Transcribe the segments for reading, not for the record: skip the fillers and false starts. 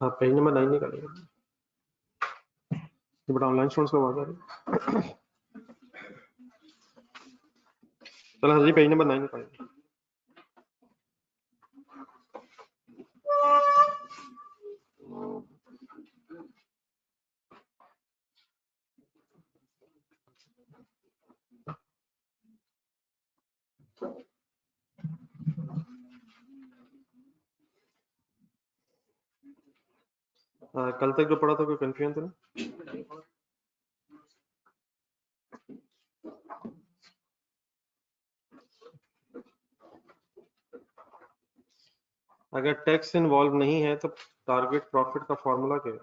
हाँ, page number 9 निकालिए। ये बड़ा ऑनलाइन स्टूडेंट्स को आवाज आ रही है। चलो हजी पेज नंबर 9 निकालिए। कल तक जो पढ़ा था कोई कंफ्यूजन तो नहीं? अगर टैक्स इन्वॉल्व नहीं है तो टारगेट प्रॉफिट का फॉर्मूला क्या है?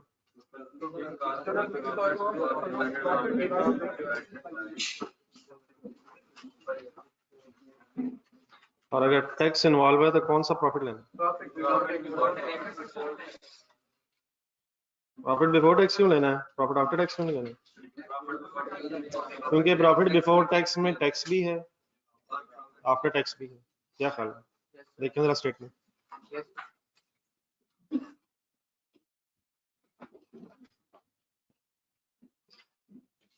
और अगर टैक्स इन्वॉल्व है तो कौन सा प्रॉफिट लेना? प्रॉफिट बिफोर टैक्स क्यों लेना है? प्रॉफिट आफ्टर टैक्स क्यों नहीं लेना? क्योंकि प्रॉफिट बिफोर टैक्स में टैक्स भी है, आफ्टर टैक्स भी है। क्या ख्याल है? देखिए जरा स्टेटमेंट।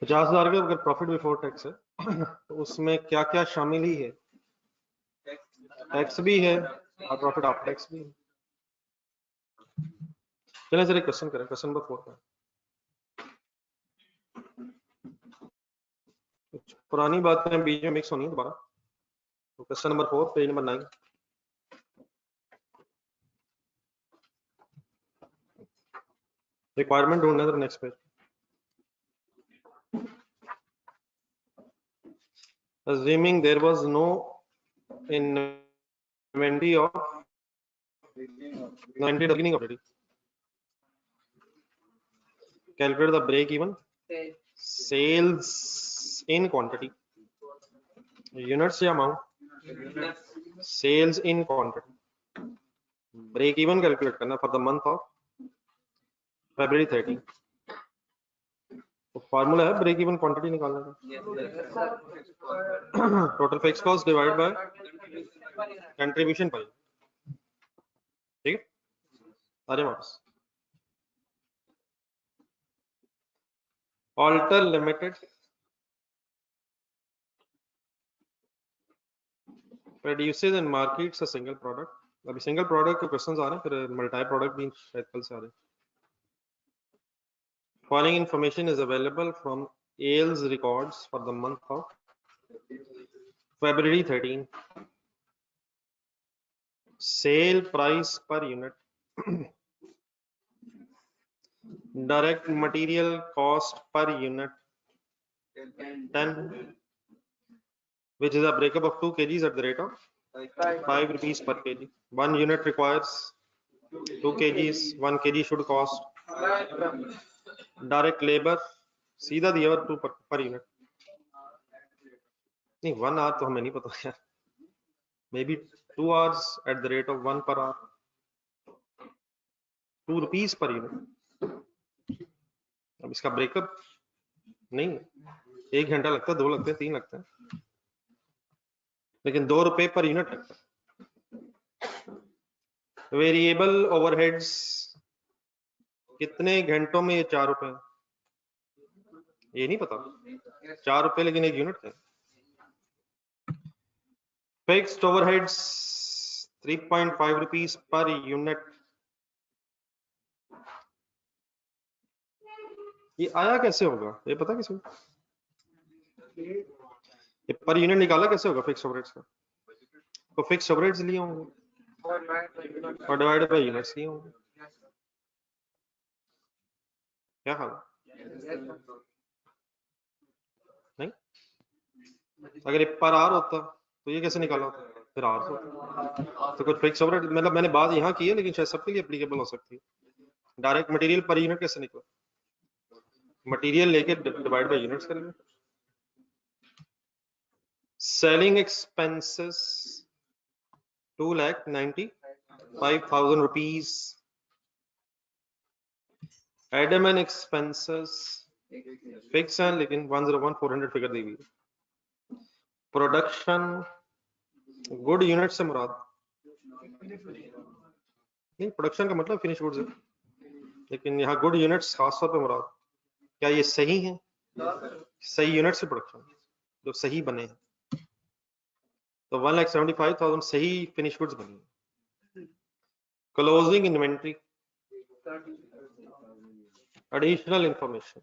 $50,000 का अगर प्रॉफिट बिफोर टैक्स है तो उसमें क्या क्या शामिल ही है? टैक्स भी है और प्रॉफिट आफ्टर टैक्स भी है। चलिए सर एक क्वेश्चन करें, क्वेश्चन नंबर 4 का। पुरानी बातें बीच में मिक्स होनी है दोबारा। तो question number 4 page number 9। Requirement ढूंढना है तो next page. Assuming there was no inventory of 90 beginning already. Calculate the break even sales in quantity. Units या amount? Sales in quantity. Break even calculate करना for the month of February 13. तो formula है break even quantity निकालने का। Total fix cost divide by contribution पाई। ठीक है, अरे वापस Alter limited produces and markets a single product. अभी सिंगल प्रोडक्ट के क्वेश्चंस आ रहे हैं, फिर मल्टी प्रोडक्ट भी शायद कल से आ रहे हैं। Following information is available from AL's records for the month of February 13. Sale price per unit, direct material cost per unit 10, which is a breakup of 2 kgs at the rate of 5 rupees per kg. 1 unit requires 2 kgs, 1 kg should cost. Direct labor सीधा दिया हुआ 2 per unit। नहीं 1 hour तो हमें नहीं पता यार, may be 2 hours at the rate of 1 per hour, 2 rupees per unit। अब इसका ब्रेकअप नहीं, 1 घंटा लगता है, 2 लगते हैं, 3 लगते हैं, लेकिन 2 रुपए पर यूनिट लगता है। वेरिएबल ओवरहेड्स कितने घंटों में? ये 4 रुपए, ये नहीं पता 4 रुपए, लेकिन 1 यूनिट है। Fixed overheads 3.5 rupees per unit. ये आया कैसे होगा, ये पता किसी को? ये पर यूनिट निकाला कैसे होगा फिक्स्ड ओवरहेड्स का? तो फिक्स्ड ओवरहेड्स लिए होंगे और डिवाइडेड बाय यूनिट्स लिए होंगे। क्या हाल? नहीं, अगर ये पर आर होता तो ये कैसे निकाला होता? फिर आर होता तो कुछ फिक्स ओवरहेड, मतलब मैंने बात यहाँ की है, लेकिन शायद सबके लिए एप्लीकेबल हो सकती है। डायरेक्ट मटेरियल पर यूनिट कैसे निकला? मटेरियल लेके डिवाइड बाय यूनिट्स करेंगे। Selling expenses 2,95,000 rupees Adam and expenses fix हैं, लेकिन 101 400 फिगर दी हुई है। प्रोडक्शन गुड यूनिट से मुराद नहीं, प्रोडक्शन का मतलब फिनिश गुड्स है, लेकिन यहाँ गुड यूनिट्स खास तौर पे मुराद, क्या ये सही है? सही यूनिट से प्रोडक्शन जो सही बने हैं, तो 1,75,000 सही फिनिश गुड्स बनी। Closing inventory additional information,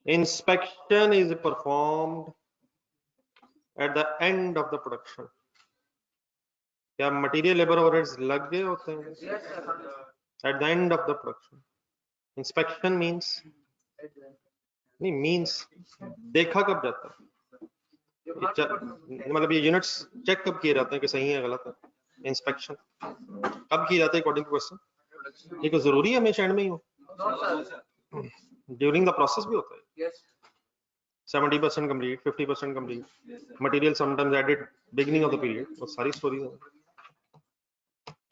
inspection is performed at the end of the production। क्या मटेरियल लेबर ओवरहेड्स लग गए होते हैं at the end of the production? inspection means नहीं, मींस देखा कब जाता है, मतलब ये यूनिट्स चेक कब किए जाते हैं कि सही है गलत है? इंस्पेक्शन कब किए जाते हैं अकॉर्डिंग टू क्वेश्चन? ये तो जरूरी है हमेशा एंड में ही हो, ड्यूरिंग द प्रोसेस भी होता है। 70% complete, 50% complete, material sometimes added beginning of the period, वो सारी स्टोरीज हैं।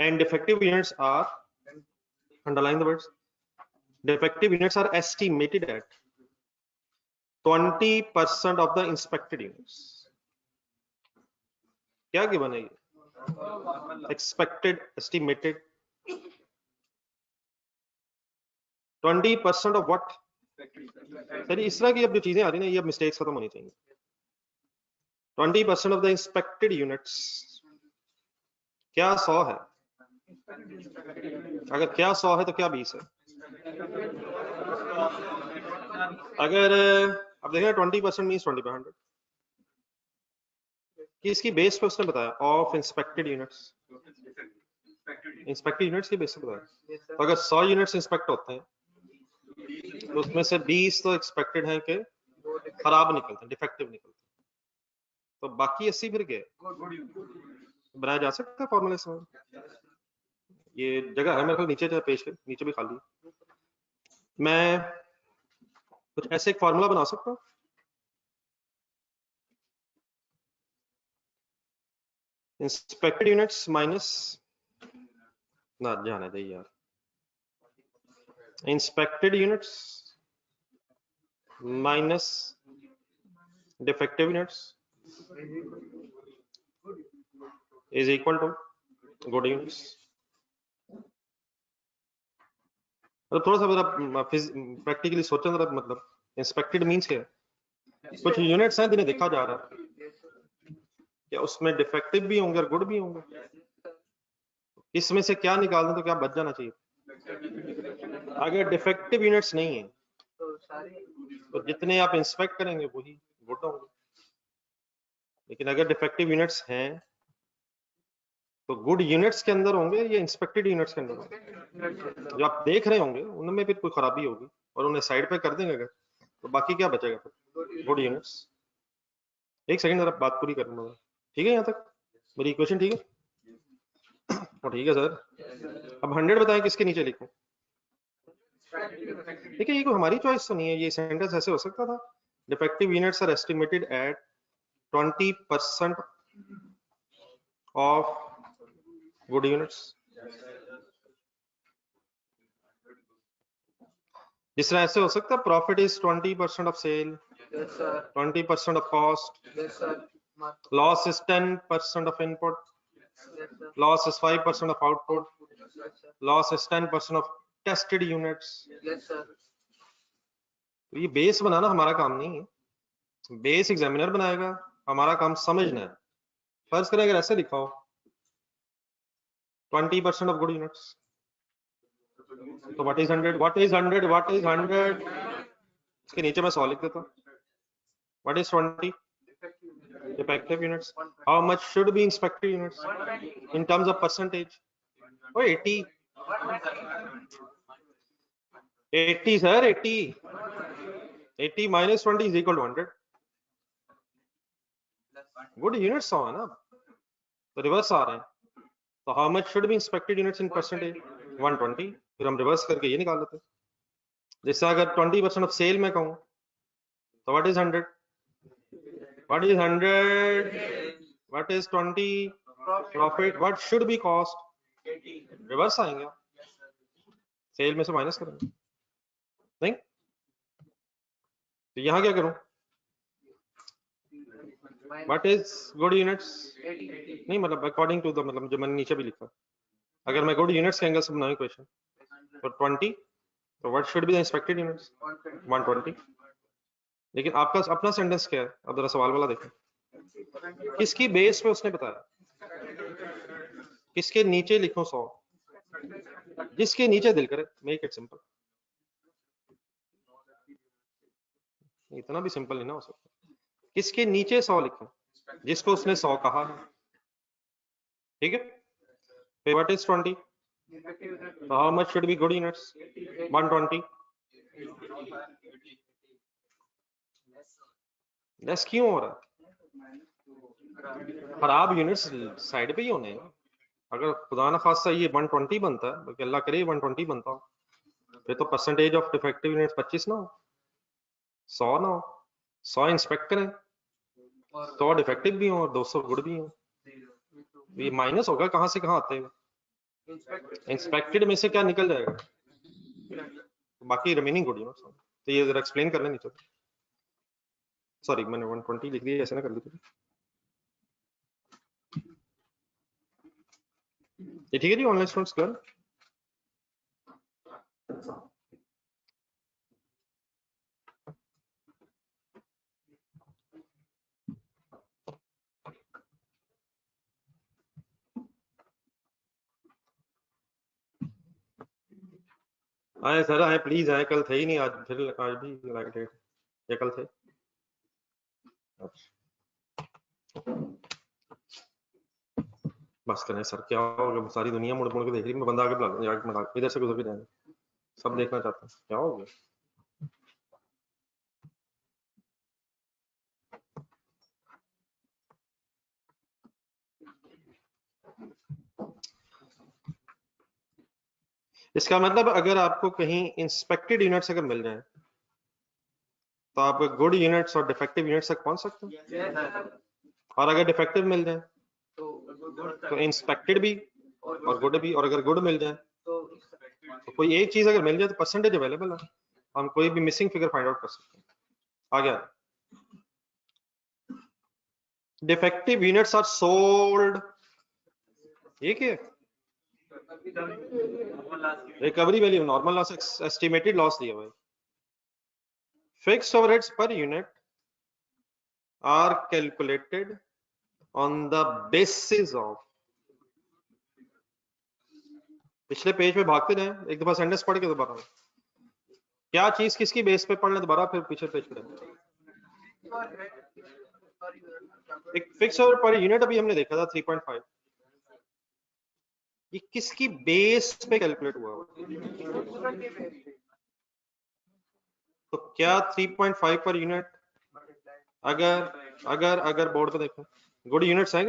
And defective units are, underline the words, defective units are estimated at 20% of the inspected units। क्या गिवन है ये? Expected, estimated, 20% of what? Sir इस तरह की अब जो चीजें आ रही हैं, ये अब मिस्टेक्स खत्म होनी चाहिए। 20% of the inspected units, क्या 100 है? अगर क्या 100 है तो क्या 20 है? अगर अब देखें 20% मीन्स 20/100, कि इसकी बेस पे उसने बताया of inspected units, inspected units की बेस पे बताया। तो अगर 100 यूनिट्स इंस्पेक्ट होते हैं तो उसमें से 20 तो एक्सपेक्टेड है कि खराब निकलते हैं, डिफेक्टिव निकलते हैं, तो बाकी 80 फिर क्या बनाया जा सकता है फॉर्मूले से? ये जगह है मेरे ख्याल नीचे, पेज के नीचे भी खाली, मैं कुछ ऐसे एक फॉर्मूला बना सकता हूँ। इंस्पेक्टेड यूनिट्स माइनस, ना जाने दे यार, inspected units minus defective units is equal to good units. थोड़ा सा मेरा प्रैक्टिकली सोचें जरा, मतलब इंस्पेक्टेड मींस क्या है? कुछ यूनिट्स हैं जिन्हें देखा जा रहा है, क्या उसमें डिफेक्टिव भी होंगे और गुड भी होंगे? इसमें से क्या निकाल दें तो क्या बच जाना चाहिए? अगर डिफेक्टिव यूनिट्स नहीं है तो जितने आप इंस्पेक्ट करेंगे वही गुड होंगे, लेकिन अगर डिफेक्टिव यूनिट्स हैं तो गुड यूनिट्स के अंदर होंगे या इंस्पेक्टेड यूनिट्स के अंदर होंगे? जो आप देख रहे होंगे उनमें फिर कोई खराबी होगी और उन्हें साइड पे कर देंगे अगर, तो बाकी क्या बचेगा फिर? Good units. एक सेकंड जरा बात पूरी कर लूंगा, ठीक है? यहाँ तक मेरी इक्वेशन ठीक है? ठीक है सर, अब 100 बताएं किसके नीचे लिखूं? ठीक है, ये कोई हमारी चॉइस तो नहीं है, ये सेंटेंस ऐसे हो सकता था, defective units are estimated at 20% of good units. जिस तरह ऐसे हो सकता है, profit is 20% of sale, 20% of cost, loss is 10% of input, loss is 5% of output, loss is 10% of tested units. तो ये बेस बनाना हमारा काम नहीं है, बेस एग्जामिनर बनाएगा, हमारा काम समझना है। फर्ज करें अगर ऐसे लिखा हो 20% ऑफ गुड यूनिट्स, तो what is 100? What is 100? What is 100? इसके नीचे मैं 100 लिख देता हूं। What is 20? Defective units. How much should be inspected units in terms of percentage? Oh 80, 80 sir, 80, 80 minus 20 is equal to 100। Good units 100 है ना, तो रिवर्स आ रहे हैं, तो how much should be inspected units in percentage? 120। फिर हम reverse करके ये निकाल लेते हैं। जैसे अगर 20% ऑफ सेल में कहूं तो what is 100? What is 100? What is 20? Profit what should be cost, reverse आएंगे, सेल में से माइनस करेंगे नहीं, तो यहाँ क्या करूं, व्हाट इज गुड यूनिट्स, नहीं मतलब अकॉर्डिंग टू द, मतलब जो मैंने नीचे भी लिखा, अगर मैं गुड यूनिट्स के एंगल से बनाऊं क्वेश्चन तो 20, तो what should be the expected units 120। लेकिन आपका अपना सेंटेंस क्या है, अब जरा सवाल वाला देखें, किसकी बेस पे उसने बताया, किसके नीचे लिखो 100, जिसके नीचे दिल करे, मेक इट सिंपल, इतना भी सिंपल नहीं ना हो सकता, किसके नीचे 100 लिखो, जिसको उसने 100 कहा है, ठीक है, फिर what is 20, so how much should be good units 120, less क्यों हो रहा है, खराब यूनिट्स साइड पे ही होने हैं, अगर खुदा ना खास्ता ये 120 बनता है, बल्कि अल्लाह करे 120 बनता हो, फिर तो परसेंटेज ऑफ डिफेक्टिव यूनिट्स 25 ना हो, 100 ना हो, 100 इंस्पेक्ट करें, 100 डिफेक्टिव भी हो और 200 गुड भी हो, ये माइनस होगा कहां से कहां आते हैं, इंस्पेक्टेड में से क्या निकल जाएगा, बाकी रिमेनिंग गुड यूनिट्स, तो ये जरा एक्सप्लेन कर लेनी चाहिए, सॉरी मैंने 120 लिख दिया, ऐसे ना कर लीजिए, ये ठीक है जी, ऑनलाइन स्टूडेंट्स कर, आए सर आए प्लीज आए, कल थे ही नहीं, आज फिर आज भी डेट या कल थे, अच्छा बस करें सर, क्या होगा, सारी दुनिया मुड़ मुड़ के देख रही है, मैं बंदा आगे बुला लूं, इधर से गुजर के जाएंगे, सब देखना चाहते हैं, क्या हो गया, इसका मतलब अगर आपको कहीं इंस्पेक्टेड यूनिट्स अगर मिल जाए तो आप गुड यूनिट्स और डिफेक्टिव यूनिट्स तक पहुंच सकते हैं, और अगर डिफेक्टिव मिल जाए तो इंस्पेक्टेड भी और गुड भी, और अगर गुड मिल जाए तो कोई एक चीज अगर मिल जाए तो परसेंटेज अवेलेबल है, हम कोई भी मिसिंग फिगर फाइंड आउट कर सकते हैं। आ गया, डिफेक्टिव यूनिट्स आर सोल्ड, ये क्या, recovery value, normal loss, estimated loss दिया हुआ है, fixed overheads per unit are calculated on the basis of, पिछले पेज पे भागते जाएं, एक दफा सेंटेंस पढ़ के दोबारा, क्या चीज किसकी बेस पे पढ़ लें दोबारा, फिर पीछे पेज पे एक फिक्स ओवर पर यूनिट अभी हमने देखा था 3.5, ये किसकी बेस पे कैलकुलेट हुआ, तो क्या 3.5 पर यूनिट, अगर बोर्ड पे देखो गुड यूनिट्स हैं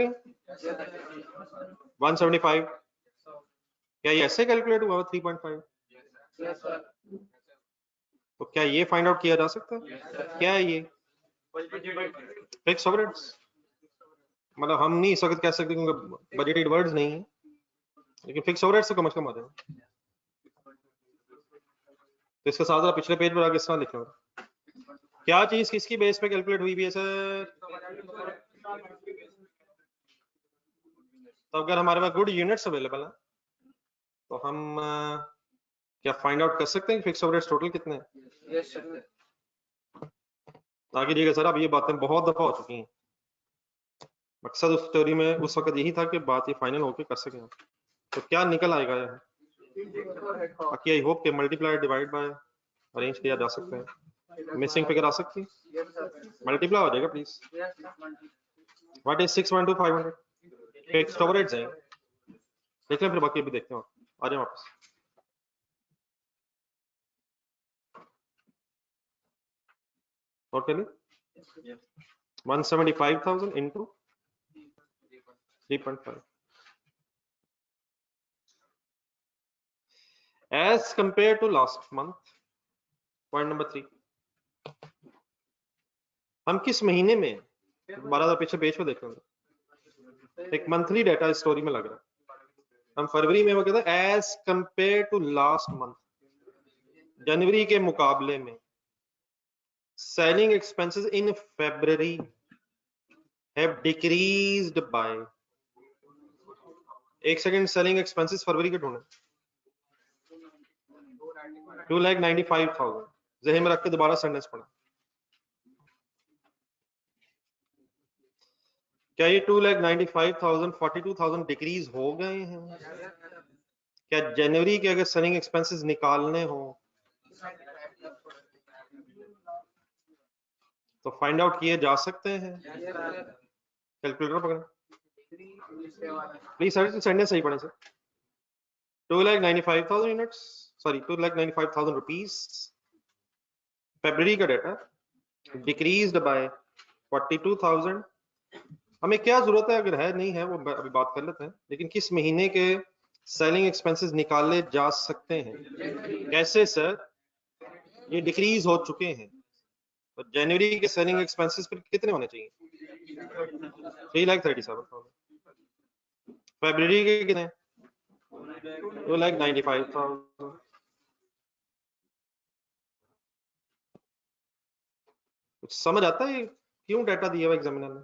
175, क्या ये ऐसे कैलकुलेट हुआ 3.5, तो क्या ये फाइंड आउट किया जा सकता है, क्या है ये फिक्स ओवरहेड्स, मतलब हम नहीं इस वक्त कह सकते क्योंकि बजटेड वर्ड्स नहीं है, लेकिन फिक्स ओवरहेड्स तो कम से कम आ जाए, तो इसके साथ पिछले पेज पर आगे इस तरह लिखना होगा, क्या चीज किसकी बेस पे कैलकुलेट हुई भी है सर, तो अगर हमारे पास गुड यूनिट्स अवेलेबल है तो हम क्या फाइंड आउट कर सकते हैं कि फिक्स ओवरहेड्स टोटल कितने हैं, आगे देखिएगा सर, अब ये बातें बहुत दफा हो चुकी हैं, मकसद उस थ्योरी में उस वक्त यही था कि बात ये फाइनल होके कर सकें, तो क्या निकल आएगा यहाँ, बाकी आई होप कि मल्टीप्लाई डिवाइड बाय अरेंज किया जा सकता है, मिसिंग फिगर आ सकती है, मल्टीप्लाई हो जाएगा please, what is 612 500, fixed overheads हैं, देख लें फिर बाकी अभी देखते हैं, आ जाए वापस, और चलिए 175,000 into 3.5 as compared to last month, point number 3, हम किस महीने में, 12 पीछे पेज पे देखेंगे, एक मंथली डाटा स्टोरी में लग रहा है। हम फरवरी में वो कहते हैं as compare to last month, जनवरी के मुकाबले में selling expenses in February have decreased by, एक सेकंड, सेलिंग एक्सपेंसेस फरवरी के ढूंढे 2,95,000, ज़हन में रख के दोबारा सेंटेंस पढ़ा। क्या ये 2,95,000 42,000 डिक्रीज हो गए हैं? क्या जनवरी के अगर सेलिंग एक्सपेंसेस निकालने हो तो फाइंड आउट किए जा सकते हैं? कैलकुलेटर पकड़ें प्लीज सर, सेंटेंस सही पढ़ें सर। 2,95,000 यूनिट्स, सॉरी 2,95,000 रुपीज फरवरी का डाटा डिक्रीज्ड बाय 42,000। हमें क्या जरूरत है, अगर है नहीं है वो अभी बात कर लेते हैं, लेकिन किस महीने के सेलिंग एक्सपेंसेस निकाले जा सकते हैं? कैसे सर? ये डिक्रीज हो चुके हैं, तो जनवरी के सेलिंग एक्सपेंसेस फिर कितने होने चाहिए? 3,37,000। फरवरी के कितने? 2,95,000। कुछ समझ आता है क्यों डाटा दिया हुआ एग्जामिनर ने?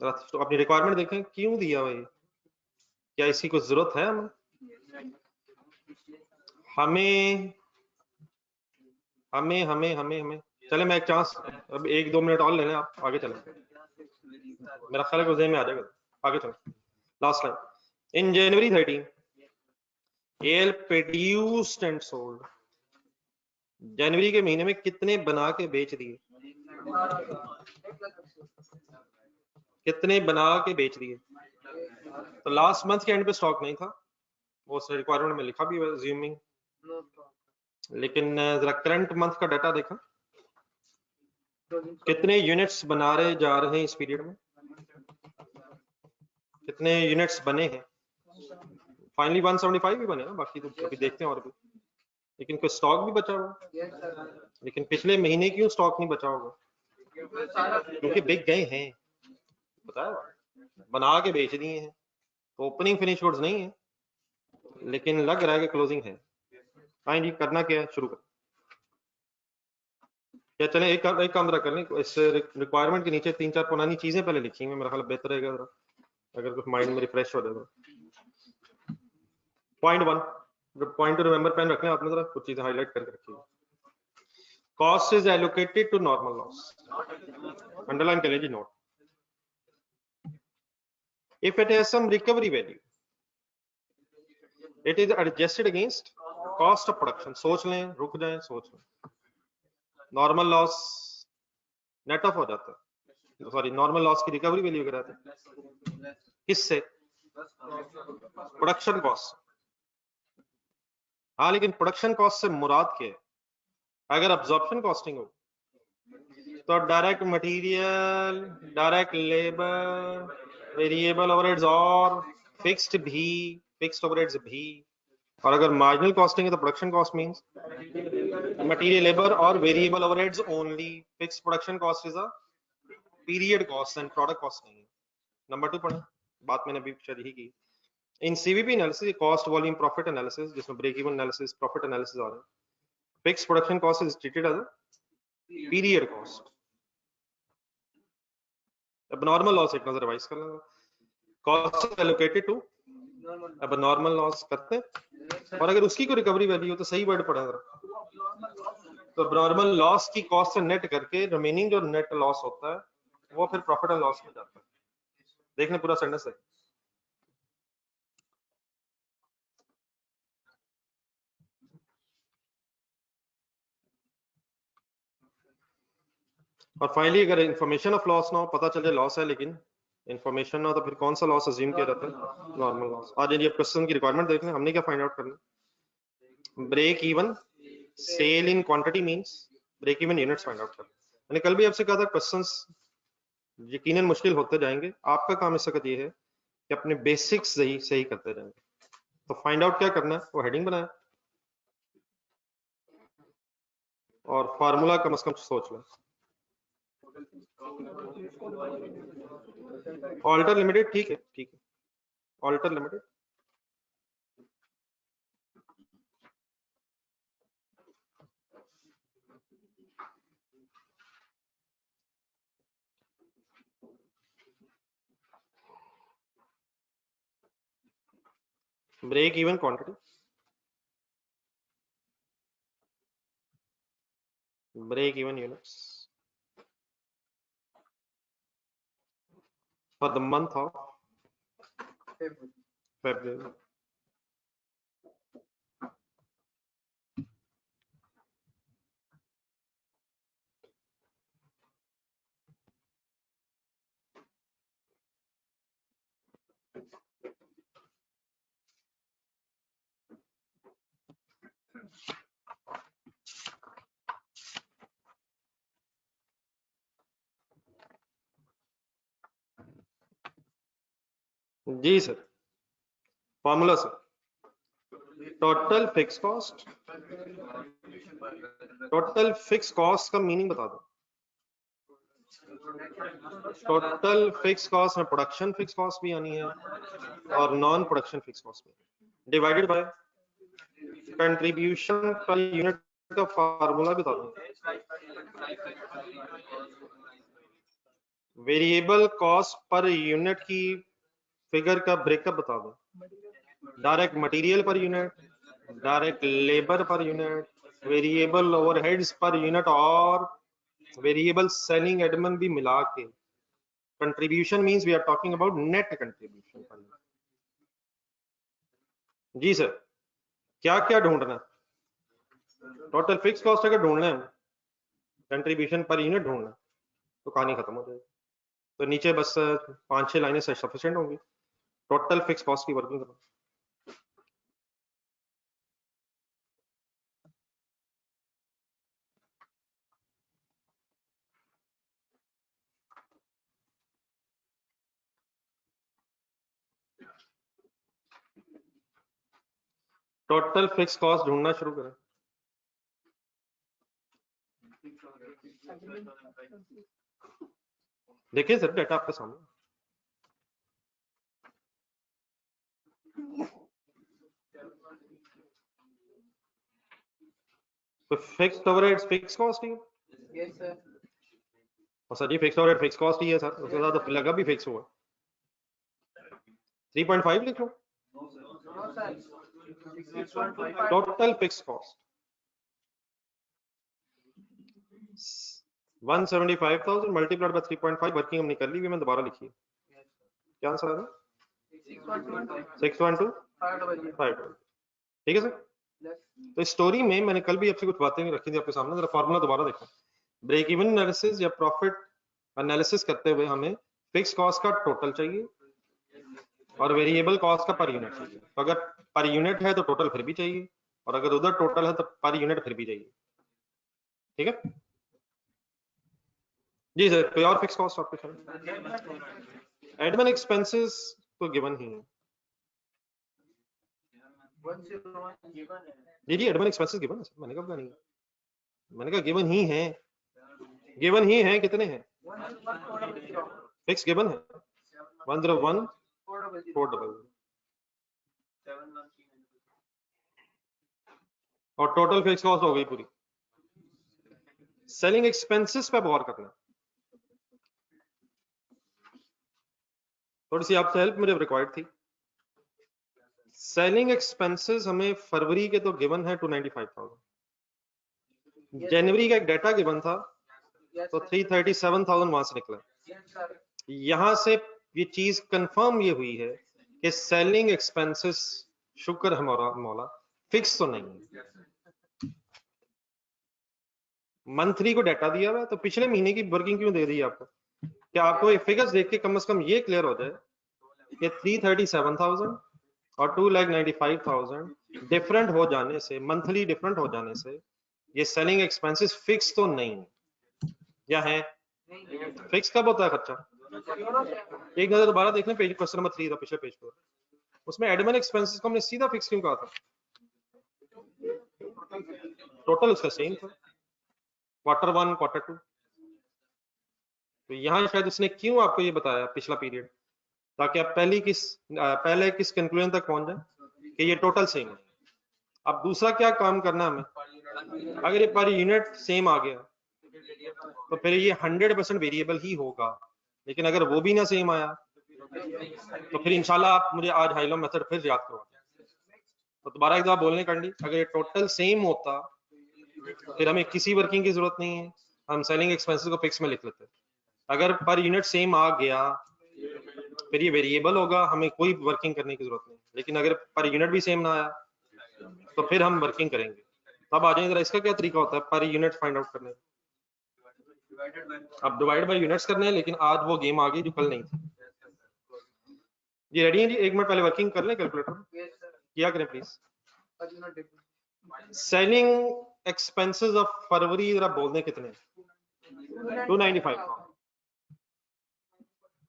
तो अपनी रिक्वायरमेंट देखें, क्यों दिया हुआ ये? क्या इसकी कुछ जरूरत है हमें? हमें हमें हमें हमें चले, मैं एक चांस, अब 1-2 मिनट और ले लें, आप आगे चलें, मेरा ख्याल है कुछ में आ जाएगा, आगे चलें। Last line, in January 13 AL produced and sold, जनवरी के महीने में कितने बना के बेच दिए? कितने बना के बेच दिए? तो लास्ट मंथ के एंड पे स्टॉक नहीं था, वो रिक्वायरमेंट में लिखा भी है अज्यूमिंग, लेकिन जरा करंट मंथ का डाटा देखा, कितने यूनिट्स बना रहे जा रहे हैं इस पीरियड में, कितने यूनिट्स बने हैं? फाइनली 175 भी बने ना, बाकी तो अभी देखते हैं और भी, लेकिन कोई स्टॉक भी बचा होगा। लेकिन पिछले महीने क्यों स्टॉक नहीं बचा होगा? क्योंकि बिक गए हैं, बताया, बना के बेच दिए हैं, तो ओपनिंग फिनिश गुड्स नहीं है, लेकिन लग रहा है कि क्लोजिंग है। हाँ जी, करना क्या है, शुरू कर क्या, चले एक काम जरा कर लें, इस रिक्वायरमेंट के नीचे 3-4 पुरानी चीजें पहले लिखी हुई, मेरा ख्याल बेहतर रहेगा जरा, अगर कुछ माइंड में रिफ्रेश हो जाएगा। Point 1, point to remember pen रखना आपने, जरा कुछ चीजें हाईलाइट करके रखिए। Cost is allocated to normal loss, underline कर लीजिए note. If it has some recovery value, it is adjusted against cost of production. सोच लें, रुक जाएं, सोच लें। नॉर्मल लॉस नेट ऑफ हो जाता है, सॉरी नॉर्मल लॉस की रिकवरी वैल्यू कराते हैं किससे? Production cost. हाँ, लेकिन प्रोडक्शन कॉस्ट से मुराद क्या है? अगर अब्जॉर्प्शन कॉस्टिंग हो तो direct material, direct labour, variable overheads और फिक्स्ड भी, फिक्स्ड ओवरहेड्स भी। और अगर मार्जिनल कॉस्टिंग है तो production cost means material, labour और variable overheads only. Fixed production cost is a period cost and product cost नहीं है। नंबर 2 पढ़ें, बात मैंने अभी शायद ही की। In CVP analysis, cost volume profit analysis, जिसमें break even analysis, profit analysis आ रहा है, fixed production cost is treated as a period cost. Abnormal loss एक नजर रिवाइज कर लेंगे। Cost allocated to abnormal loss करते हैं, और अगर उसकी कोई रिकवरी वैल्यू हो तो सही वर्ड पढ़ा जरा। तो नॉर्मल लॉस की कॉस्ट से नेट करके रिमेनिंग जो नेट लॉस होता है वो फिर प्रॉफिट एंड लॉस में जाता है। देखने पूरा सेंटेंस है। और फाइनली अगर इंफॉर्मेशन ऑफ लॉस ना हो, पता चले लॉस है लेकिन इंफॉर्मेशन ना हो, तो फिर कौन सा लॉस अज्यूम किया जाता है? Normal loss. आज ये क्वेश्चन की रिक्वायरमेंट देख लें, हमने क्या फाइंड आउट करना? Break even sale in quantity means break even units find out करना। मैंने कल भी आपसे कहा था क्वेश्चंस यकीनन मुश्किल होते जाएंगे, आपका काम इस वक्त ये है कि अपने बेसिक्स सही सही करते जाएंगे। तो फाइंड आउट क्या करना है, वो हेडिंग बनाया और फार्मूला कम से कम सोच लें। ऑल्टर लिमिटेड, ठीक है ठीक है, Alter limited. Break even quantity, break even units for the month of February. जी sir, formula sir, total fix cost, total fix cost का मीनिंग बता दो। टोटल फिक्स कॉस्ट में प्रोडक्शन फिक्स कॉस्ट भी आनी है और नॉन प्रोडक्शन फिक्स कॉस्ट भी, divided by contribution per unit का फार्मूला बता दो। वेरिएबल कॉस्ट पर यूनिट की फिगर का ब्रेकअप बता दो। Direct material per unit, direct labour per unit, variable overheads per unit और वेरिएबल सेलिंग एडमिन भी मिला के। Contribution means we are talking about net contribution per unit. जी sir, क्या क्या ढूंढना? टोटल फिक्स कॉस्ट अगर ढूंढना है, कंट्रीब्यूशन पर यूनिट ढूंढना, तो कहानी खत्म हो जाएगी। तो नीचे बस 5-6 लाइनें सफिशिएंट होंगी। टोटल फिक्स कॉस्ट की वर्किंग करो। टोटल फिक्स कॉस्ट ढूंढना शुरू करें। देखिए सर, डाटा आपके सामने। तो फिक्स्ड ओवरहेड्स फिक्स कॉस्ट ही है। Yes sir. और सर जी फिक्स्ड ओवरहेड फिक्स कॉस्ट ही है सर, उसके साथ तो लगा भी फिक्स हुआ। 3.5 लिख लो। No sir, 6.5 total fix cost 175,000 multiplied by 3.5, working हमने कर ली हुई, मैं दोबारा लिखिए। क्या आंसर आ रहा है? 612 ठीक है सर। तो स्टोरी में मैंने कल भी आपसे कुछ बातें रखी थी आपके सामने, जरा फार्मूला दोबारा देखो। ब्रेक इवन एनालिसिस या प्रॉफिट एनालिसिस करते हुए हमें फिक्स कॉस्ट का टोटल चाहिए और वेरिएबल कॉस्ट का पर यूनिट चाहिए। तो अगर पर यूनिट है तो टोटल फिर भी चाहिए, और अगर उधर टोटल है तो पर यूनिट फिर भी चाहिए। ठीक है जी सर। कोई और फिक्स कॉस्ट आपके सामने? एडमिन एक्सपेंसेस तो गिवन ही है। जी जी, एडमिन एक्सपेंसेस गिवन है सर, मैंने कहा नहीं, मैंने कहा गिवन ही है, गिवन ही है। कितने हैं? फिक्स गिवन है 101,400 और टोटल फिक्स कॉस्ट हो गई पूरी। सेलिंग एक्सपेंसेस पे गौर करना, थोड़ी सी आपसे हेल्प मुझे रिक्वायर्ड थी। सेलिंग एक्सपेंसेस हमें फरवरी के तो गिवन है 295,000, जनवरी का एक डाटा गिवन था तो 337,000 वहां से निकला। यहां से ये चीज कंफर्म ये हुई है कि सेलिंग एक्सपेंसेस, शुक्र है मौला, फिक्स तो नहीं है। मंथली को डाटा दिया हुआ है तो पिछले महीने की वर्किंग क्यों दे दी है आपको? क्या आपको ये फिगर्स देख के कम से कम ये क्लियर हो जाए कि 337,000 और 2,95,000 डिफरेंट हो जाने से, मंथली डिफरेंट हो जाने से ये सेलिंग एक्सपेंसेस फिक्स तो नहीं है, या है? फिक्स कब होता है खर्चा? एक नजर दोबारा देख लें, पेज क्वेश्चन नंबर 3 था पिछले पेज पर, उसमें एडमिन एक्सपेंसेस को हमने सीधा फिक्स क्यों कहा था? टोटल उसका सेम था, Q1 Q2। तो यहाँ शायद उसने क्यों आपको ये बताया पिछला पीरियड, ताकि आप पहले किस कंक्लूजन तक पहुंच जाए कि ये टोटल सेम है। अब दूसरा क्या काम करना है हमें, अगर ये पर यूनिट सेम आ गया तो फिर ये 100% वेरिएबल ही होगा, लेकिन अगर वो भी ना सेम आया तो फिर इंशाल्लाह आप मुझे आज हाइलो मेथड फिर याद करवा दें। तो दोबारा एक दफा बोलने कर ली, अगर ये टोटल सेम होता फिर हमें किसी वर्किंग की जरूरत नहीं है, हम सेलिंग एक्सपेंसेस को फिक्स में लिख लेते। अगर पर यूनिट सेम आ गया फिर ये वेरिएबल होगा, हमें कोई वर्किंग करने की जरूरत नहीं। लेकिन अगर पर यूनिट भी सेम ना आया तो फिर हम वर्किंग करेंगे। तब आ जाएंगे जरा इसका क्या तरीका होता है पर यूनिट फाइंड आउट करने का। अब डिवाइड बाय यूनिट्स करने हैं, लेकिन आज वो गेम आ गई जो कल नहीं थी। ये रेडी है जी, एक मिनट पहले वर्किंग कर लें कैलकुलेटर, किया करें please. Selling expenses of February जरा बोल दें कितने, 295।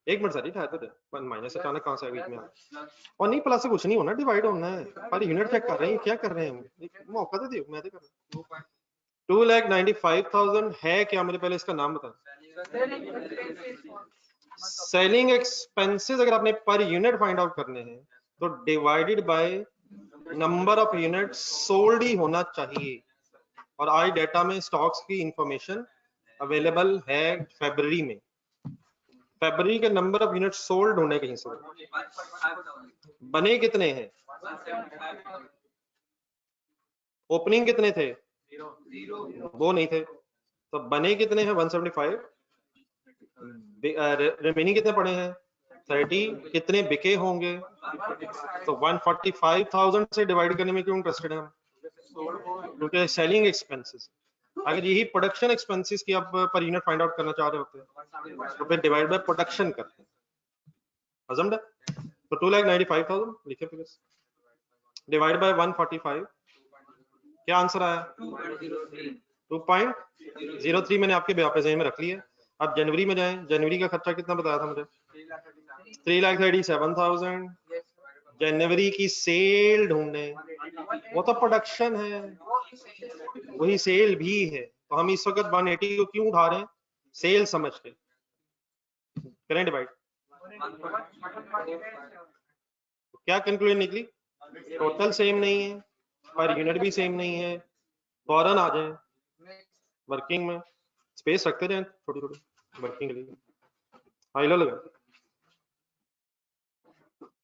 एक मिनट सर, ठहर तो माइनस अचानक कहां से बीच में और नहीं, प्लस से कुछ नहीं होना, डिवाइड होना है। पर यूनिट चेक कर रहे हैं, क्या कर रहे हैं हम, एक मौका तो दियो, मैं तो कर रहा हूं। 2,95,000 है क्या, मेरे पहले इसका नाम बता। सेलिंग एक्सपेंसेस अगर आपने पर यूनिट फाइंड आउट करने हैं तो divided by number of unit sold ही होना चाहिए। और आज डेटा में स्टॉक्स की इंफॉर्मेशन अवेलेबल है फरवरी में, फरवरी के नंबर ऑफ यूनिट सोल्ड होने कहीं से, बने कितने हैं, ओपनिंग कितने थे, वो नहीं थे, तो बने कितने हैं 175, रिमेनिंग कितने पड़े हैं 30, कितने बिके होंगे, तो 145,000 से डिवाइड करने में क्यों इंटरेस्टेड है हम, क्योंकि सेलिंग एक्सपेंसेस। अगर यही प्रोडक्शन एक्सपेंसेस की आप पर यूनिट फाइंड आउट करना चाह रहे होते तो फिर डिवाइड बाय प्रोडक्शन करते हैं, अजम्ड है। तो 2,95,000 लिखे फिर डिवाइड बाय 145, क्या आंसर आया 2.03। मैंने आपके जहन में रख लिया। अब जनवरी में जाएं, जनवरी का खर्चा कितना बताया था मुझे, 3,37,000। जनवरी की सेल ढूंढने, वो तो प्रोडक्शन है, वही सेल भी है, तो हम इस वक्त 180 को क्यों उठा रहे हैं, सेल समझ के करें डिवाइड। क्या कंक्लूजन निकली, टोटल सेम नहीं है, पर यूनिट भी सेम नहीं है, फौरन आ जाए वर्किंग में, स्पेस रखते जाए थोड़ी थोड़ी वर्किंग के लिए, हाइलो लगा।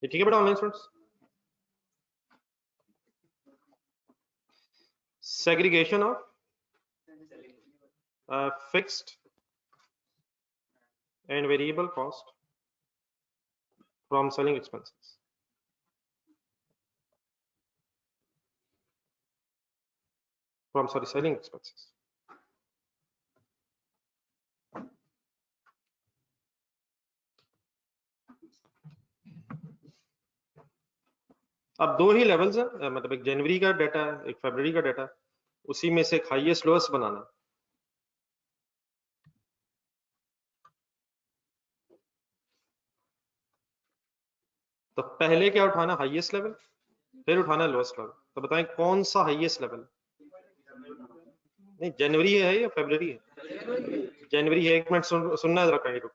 ये ठीक है बेटा online students. segregation of fixed and variable cost from selling expenses. Selling expenses. अब दो ही लेवल्स हैं, मतलब एक जनवरी का डाटा है, एक फरवरी का डाटा, उसी में से एक हाईएस्ट लोएस्ट बनाना। तो पहले क्या उठाना, हाईएस्ट लेवल, फिर उठाना लोएस्ट लेवल। तो बताएं कौन सा हाईएस्ट लेवल, नहीं जनवरी है या फरवरी है, जनवरी है। एक मिनट सुनना जरा कहीं रुक।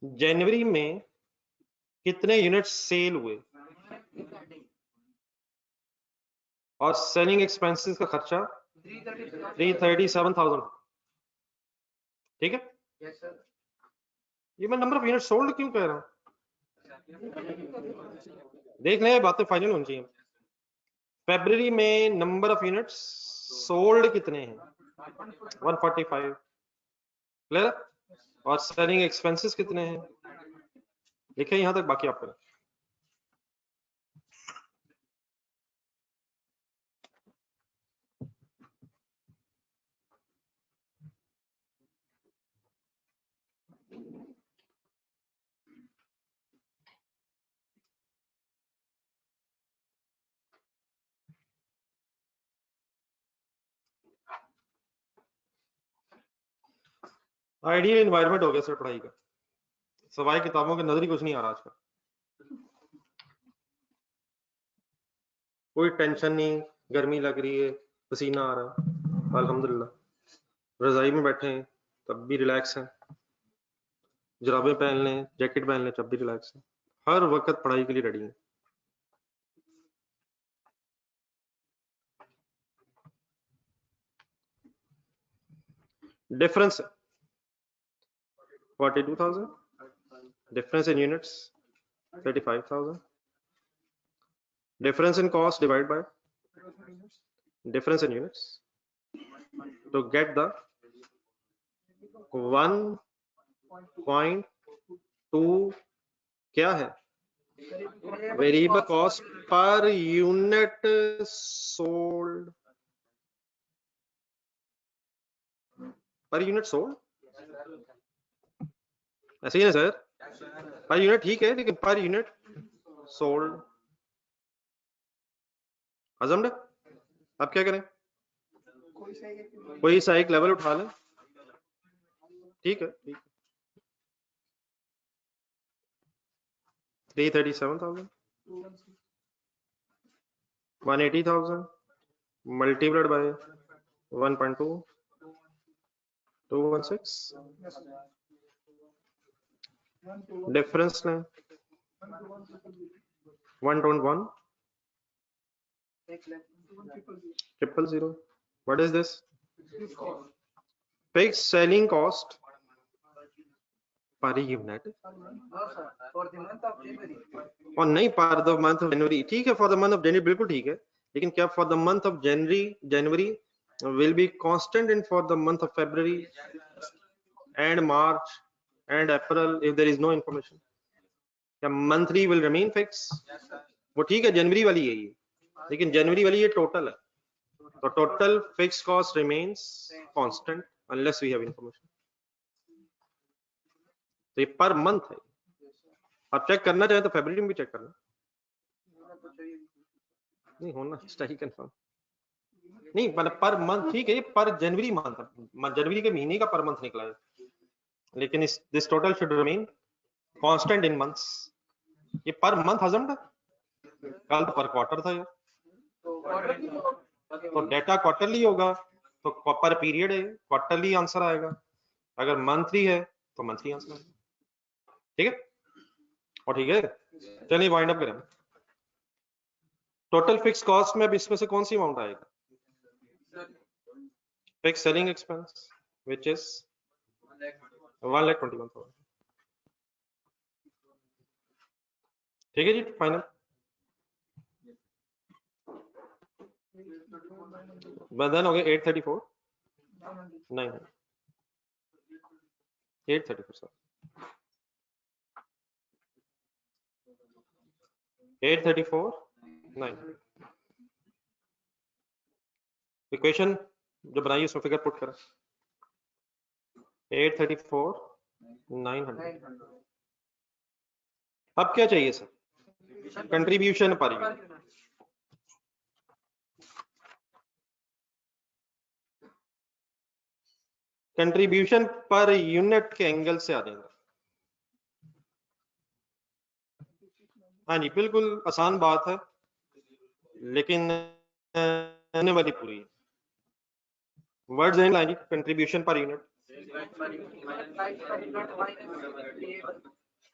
जनवरी में कितने यूनिट सेल हुए और सेलिंग एक्सपेंसेस का खर्चा 337,000, ठीक है। ये मैं नंबर ऑफ यूनिट सोल्ड क्यों कह रहा हूं, देख लें, बातें फाइनल होनी चाहिए। फरवरी में नंबर ऑफ यूनिट्स सोल्ड कितने हैं 145, क्लियर। और सेलिंग एक्सपेंसेस कितने हैं लिखे यहां तक, बाकी आप करें। आइडियल एनवायरनमेंट हो गया सर पढ़ाई का, सवाई किताबों के नजर ही कुछ नहीं आ रहा आजकल, कोई टेंशन नहीं, गर्मी लग रही है, पसीना आ रहा है, अल्हम्दुलिल्लाह। रजाई में बैठे हैं तब भी रिलैक्स हैं, जुराबें पहन लें, जैकेट पहन लें, तब भी रिलैक्स हैं, हर वक्त पढ़ाई के लिए रेडी हैं। Difference 42,000, difference in units 35,000, difference in cost divided by difference in units to get the 1.2 क्या है, variable cost per unit sold, per unit sold ऐसे ही है सर, पर यूनिट ठीक है लेकिन पर यूनिट सोल्ड अजम्ड। अब क्या करें, कोई सा एक लेवल उठा लें, ठीक है ठीक है। 337,000, 180,000 multiplied by 1.2, 216, difference ने 121, 000. What is this? Fixed selling cost per unit. For the month of January. और नहीं पर द मंथ ऑफ जनवरी, ठीक है, for the month of January बिल्कुल ठीक है, लेकिन क्या for the month of January will be constant in for the month of February and March and April if there is no information? क्या monthly will remain fixed? वो ठीक है, जनवरी वाली है ये, लेकिन जनवरी वाली ये टोटल है, तो total fix cost remains constant unless we have information. तो ये पर मंथ है, आप चेक करना चाहे तो फरवरी में भी चेक करना, नहीं होना चाहिए कंफर्म, नहीं मतलब पर मंथ ठीक है, ये पर जनवरी मंथ, जनवरी के महीने का पर मंथ निकला है, लेकिन इस this total should remain constant in months. ये पर मंथ हजम था, कल तो पर क्वार्टर था यार, तो डेटा क्वार्टरली होगा तो पर पीरियड है, क्वार्टरली आंसर आएगा, अगर मंथली है तो मंथली आंसर आएगा, ठीक है। और ठीक है, चलिए वाइंड अप करें। टोटल फिक्स कॉस्ट में अब इसमें से कौन सी अमाउंट आएगा, fix selling expense which is 1,21,000, ठीक है जी। फाइनल बदन हो गया 834, 900, 834 सर, 834, 900। इक्वेशन जो बनाई उसमें फिगर पुट करें, 834, 900। अब क्या चाहिए sir, contribution per unit, contribution per unit के एंगल से आ जाएगा। हाँ जी बिल्कुल आसान बात है, लेकिन आने वाली पूरी words and line, contribution per unit.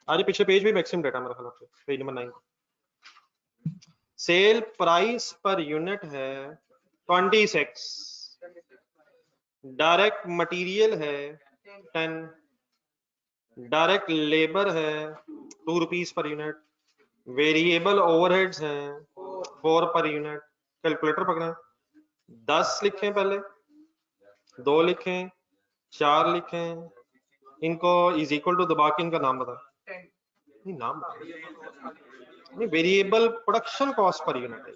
आज पिछले पेज भी मैक्सिमम डेटा मेरा ख्याल से page number 9, cell price per unit है 26, डायरेक्ट मटेरियल है 10, डायरेक्ट लेबर है 2 rupees per unit, variable overheads हैं 4 पर यूनिट। कैलकुलेटर पकड़ें, 10 लिखें, पहले 2 लिखें, 4 लिखें, इनको इज इक्वल टू दबा के इनका नाम बता, नहीं नाम नहीं, variable production cost per unit है,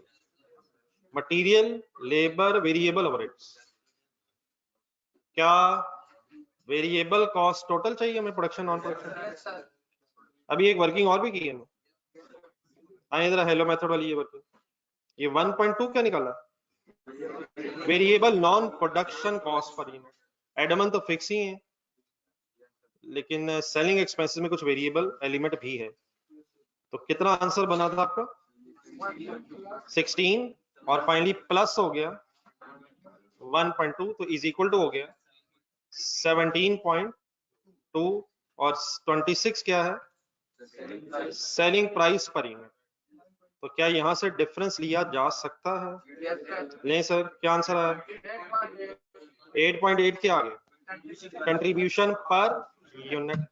मटेरियल, लेबर, वेरिएबल ओवरहेड्स। क्या वेरिएबल कॉस्ट टोटल चाहिए हमें, प्रोडक्शन नॉन प्रोडक्शन? अभी एक वर्किंग और भी की है, आए जरा हेलो मेथड वाली ये वर्किंग, ये 1.2 क्या निकाला, variable non production cost per unit. Edmund तो फिक्स ही है, लेकिन सेलिंग एक्सपेंसेस में कुछ वेरिएबल एलिमेंट भी है। तो कितना आंसर बना था आपका 16, और फाइनली प्लस हो गया 1.2, तो इज इक्वल टू हो गया 17.2 और 26 क्या है सेलिंग प्राइस पर यूनिट। तो क्या यहाँ से डिफरेंस लिया जा सकता है? नहीं सर, क्या आंसर है? 8.8 के आगे कंट्रीब्यूशन पर यूनिट।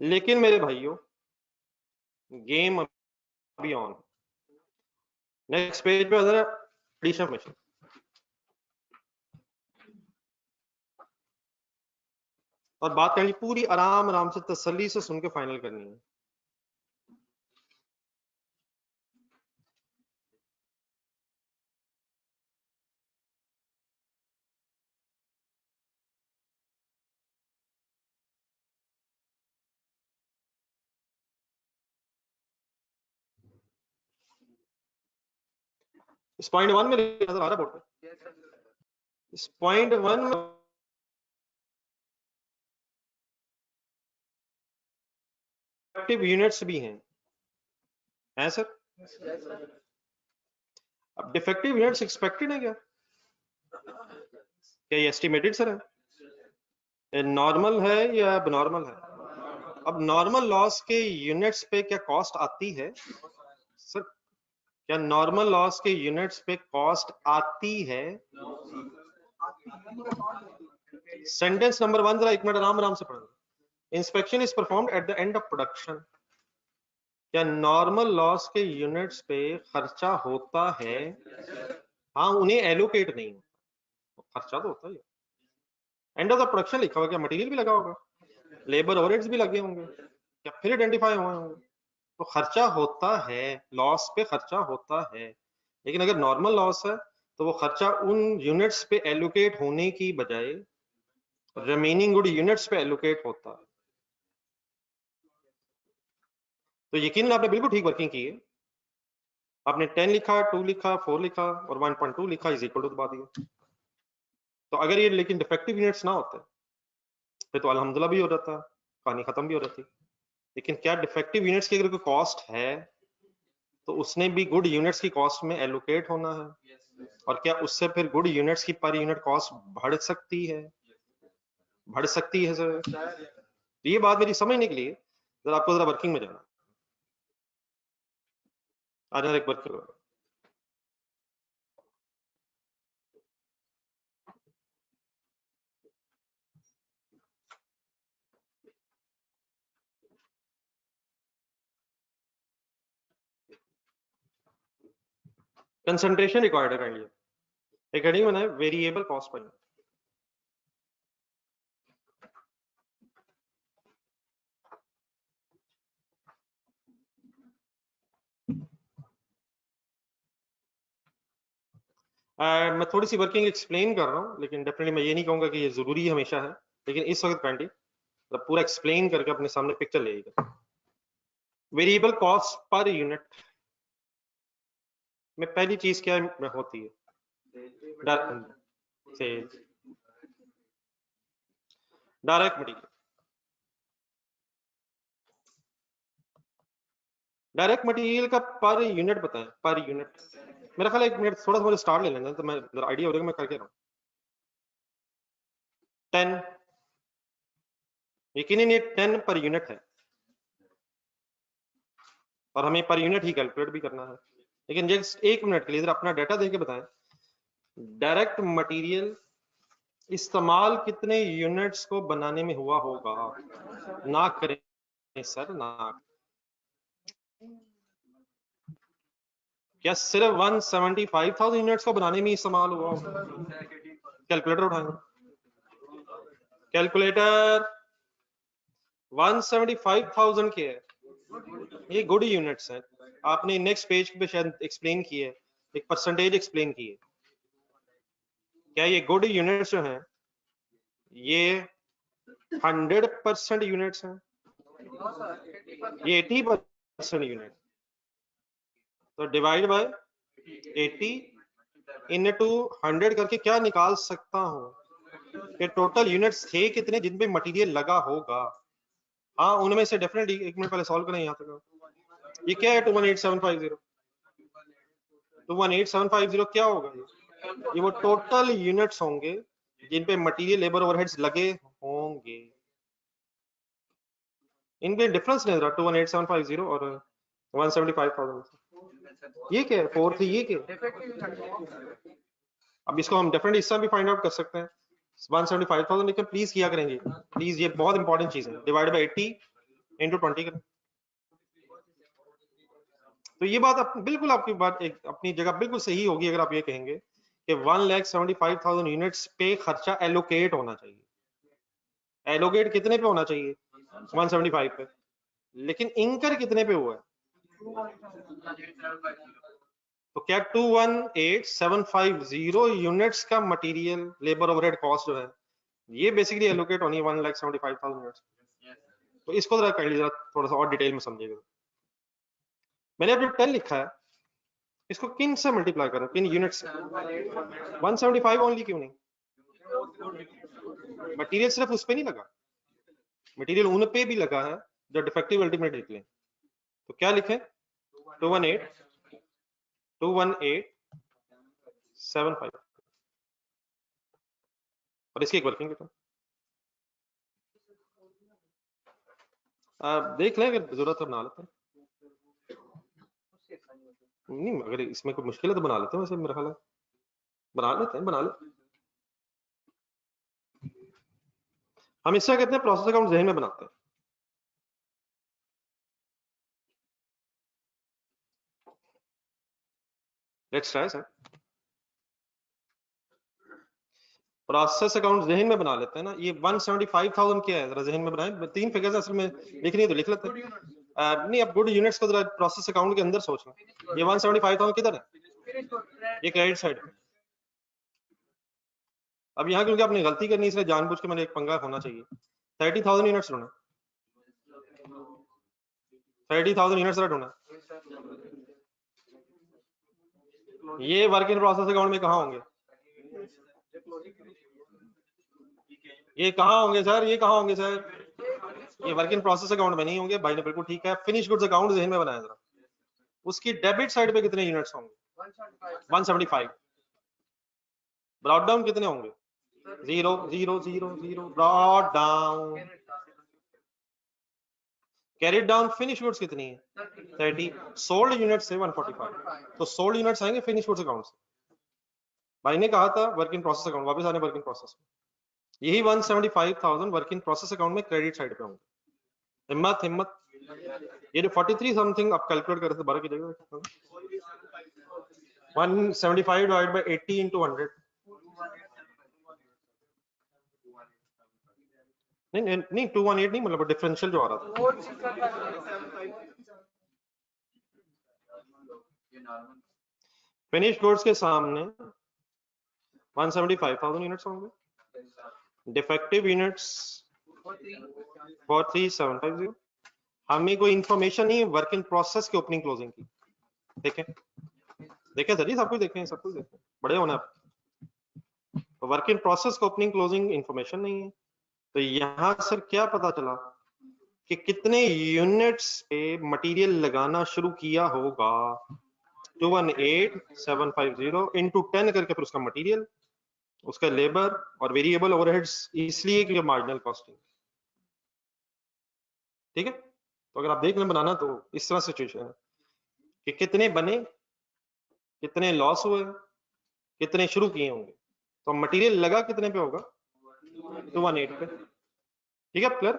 लेकिन मेरे भाइयों गेम अभी ऑन। नेक्स्ट पेज पे अदर एडिशन मशीन। और बात करनी पूरी आराम आराम से तसल्ली से सुन के फाइनल करनी है। इस पॉइंट 1 में नजर आ रहा बोर्ड पे? इस पॉइंट 1 में डिफेक्टिव यूनिट्स भी हैं सर? अब डिफेक्टिव यूनिट्स एक्सपेक्टेड है क्या ये एस्टिमेटेड सर है? नॉर्मल है या एबनॉर्मल है? अब नॉर्मल लॉस के यूनिट्स पे क्या कॉस्ट आती है सर? क्या नॉर्मल लॉस के यूनिट्स पे कॉस्ट आती है? सेंटेंस नंबर 1 जरा एक मिनट आराम आराम से पढ़ना। Inspection is performed at the end of production. क्या नॉर्मल लॉस के यूनिट्स पे खर्चा होता है? हाँ, उन्हें एलोकेट नहीं होता, खर्चा तो होता ही है। एंड ऑफ द प्रोडक्शन लिखा हुआ, क्या मटेरियल भी लगा होगा, लेबर ओवरहेड्स भी लगे होंगे, क्या फिर आइडेंटिफाई हुए होंगे? तो खर्चा होता है, लॉस पे खर्चा होता है। लेकिन अगर नॉर्मल लॉस है तो वो खर्चा उन यूनिट्स पे एलोकेट होने की बजाय रिमेनिंग गुड यूनिट्स पे एलोकेट होता है। तो यकीनन आपने बिल्कुल ठीक वर्किंग की है। आपने 10 लिखा, 2 लिखा, 4 लिखा और 1.2 लिखा इज इक्वल टू दबा दिया। तो अगर ये लेकिन डिफेक्टिव यूनिट्स ना होते फिर तो अल्हम्दुलिल्लाह भी हो जाता, कहानी खत्म भी हो जाती। लेकिन क्या डिफेक्टिव यूनिट्स की अगर कोई कॉस्ट है तो उसने भी गुड यूनिट्स की कॉस्ट में एलोकेट होना है। और क्या उससे फिर गुड यूनिट्स की पर यूनिट कॉस्ट बढ़ सकती है? बढ़ सकती है सर। ये बात मेरी समझने के लिए जरा आपको जरा वर्किंग में जाना। आज एक वर्क करो। कंसंट्रेशन रिक्वायर्ड है काइंडली। एक हेडिंग बनाए वेरिएबल कॉस्ट पर। मैं थोड़ी सी वर्किंग एक्सप्लेन कर रहा हूँ, लेकिन डेफिनेटली मैं ये नहीं कहूंगा कि ये जरूरी हमेशा है। लेकिन इस वक्त काइंडली पूरा एक्सप्लेन करके अपने सामने पिक्चर लेगा। वेरिएबल कॉस्ट पर यूनिट में पहली चीज क्या होती है? Direct material. डायरेक्ट मटेरियल का पर यूनिट बताएं, पर यूनिट। मेरा ख्याल एक मिनट थोड़ा सा स्टार्ट ले लेना तो मैं आइडिया हो जाएगा मैं करके रहा हूँ। 10 यकीनन ये 10 पर यूनिट है और हमें पर यूनिट ही कैलकुलेट भी करना है। लेकिन जस्ट एक मिनट के लिए अपना डाटा देके बताएं डायरेक्ट मटेरियल इस्तेमाल कितने यूनिट्स को बनाने में हुआ होगा? ना करें सर, ना। क्या सिर्फ 175,000 यूनिट्स को बनाने में इस्तेमाल हुआ होगा? कैलकुलेटर उठाएंगे। कैलकुलेटर 175,000 के है, ये गुड यूनिट्स हैं। आपने नेक्स्ट पेज पे शायद एक्सप्लेन की है, एक परसेंटेज एक्सप्लेन की है। क्या ये गुड यूनिट्स जो हैं ये 100% यूनिट्स हैं? ये 80% यूनिट। तो डिवाइड बाय 80 इनटू 100 करके क्या निकाल सकता हूँ कि टोटल यूनिट्स थे कितने जिन पे मटेरियल लगा होगा। हाँ, उनमें से डेफिनेटली एक मिनट पहले सॉल्व करें यहाँ तक। ये क्या है 218750? 218750 क्या होगा? ये वो टोटल यूनिट्स होंगे जिन पे मटेरियल लेबर ओवरहेड्स लगे होंगे। इनके डिफरेंस नहीं रहा 218750 और 175,000। ये क्या है 43, ये क्या है? अब इसको हम डिफरेंट हिस्सा भी फाइंड आउट कर सकते हैं 175,000, लेकिन प्लीज किया करेंगे प्लीज, ये बहुत इंपॉर्टेंट चीज है। डिवाइड बाई 80 इंटू 20 करें। तो ये बात बिल्कुल आपकी बात एक अपनी जगह बिल्कुल सही होगी अगर आप ये कहेंगे कि 1,75,000 यूनिट्स पे खर्चा एलोकेट होना चाहिए। एलोकेट कितने पे होना चाहिए? 175 पे। लेकिन इंकर कितने पे हुआ है? तो क्या 218,750 यूनिट्स का मटेरियल लेबर ओवरहेड कॉस्ट जो है ये बेसिकली एलोकेट होनी है 1,75,000 यूनिट्स। तो इसको जरा काइंडली जरा थोड़ा सा और डिटेल में समझिएगा। मैंने अपने 10 लिखा है, इसको किन से मल्टीप्लाई करें, किन यूनिट से? 175 ओनली क्यों नहीं? मटेरियल सिर्फ उस पे नहीं लगा, मटेरियल उन पे भी लगा है जो डिफेक्टिव अल्टीमेट निकले। तो क्या लिखें? 218,750 और इसकी एक वर्किंग लिखें। देख लें अगर जरूरत है बना लेते हैं। नहीं अगर इसमें कोई मुश्किल है तो बना लेते हैं, वैसे मेरा ख्याल है बना लेते हैं, बना लेते हैं। हम इससे कहते हैं प्रोसेस अकाउंट जहन में बनाते हैं। Let's try sir. Process account जहन में बना लेते हैं ना। ये 175,000 क्या है जरा जहन में बनाएं। 3 फिगर्स असल में लिखनी है तो लिख लेते हैं। नहीं अब गुड यूनिट्स को जरा प्रोसेस अकाउंट के अंदर सोचना। ये 175,000 किधर है? ये क्रेडिट साइड पे। अब यहाँ क्योंकि आपने गलती करनी इसलिए जानबूझ के मैंने एक पंगा होना चाहिए। 30,000 यूनिट्स ढूंढा, 30,000 यूनिट्स जरा ढूंढा। ये वर्क इन प्रोसेस अकाउंट में कहाँ होंगे? ये कहाँ होंगे सर? ये कहाँ होंगे सर? ये वर्क इन प्रोसेस अकाउंट में नहीं होंगे। भाई ने बिल्कुल ठीक है। फिनिश गुड्स अकाउंट जहन में बनाया जरा। उसकी डेबिट साइड पे कितने यूनिट्स होंगे? 175। ब्रॉट डाउन कितने होंगे? 0 0 0 0 brought down. Carried down finish goods कितनी है? 30। सोल्ड यूनिट्स है 145। तो सोल्ड यूनिट्स आएंगे फिनिश गुड्स अकाउंट से। भाई ने कहा था वर्क इन प्रोसेस अकाउंट, वापस आने वर्क इन प्रोसेस में। यही 175,000 वर्क इन प्रोसेस अकाउंट में क्रेडिट साइड पे होंगे। हिम्मत हिम्मत। ये जो 43 समथिंग आप कैलकुलेट कर रहे थे 12 की जगह 175 डिवाइड बाय 80 into 100। नहीं नहीं नहीं 218 नहीं, मतलब डिफरेंशियल जो आ रहा था। फिनिश गुड्स के सामने 175,000 यूनिट्स होंगे। Defective units 43750। हमें कोई इंफॉर्मेशन नहीं वर्क इन प्रोसेस के ओपनिंग क्लोजिंग की। देखें देखें सर जी, सब कुछ देखें, सब कुछ देखें, बड़े होना आप। तो वर्क इन प्रोसेस का ओपनिंग क्लोजिंग इंफॉर्मेशन नहीं है। तो यहाँ सर क्या पता चला कि कितने यूनिट्स पे मटेरियल लगाना शुरू किया होगा? 218,750 into 10 करके फिर उसका मटेरियल, उसका लेबर और वेरिएबल ओवरहेड्स, इसलिए कि मार्जिनल कॉस्टिंग। ठीक है, तो अगर आप देख लें बनाना तो इस तरह सिचुएशन है कि कितने बने, कितने लॉस हुए, कितने शुरू किए होंगे। तो मटेरियल लगा कितने पे होगा? 218 पे। ठीक है, क्लियर?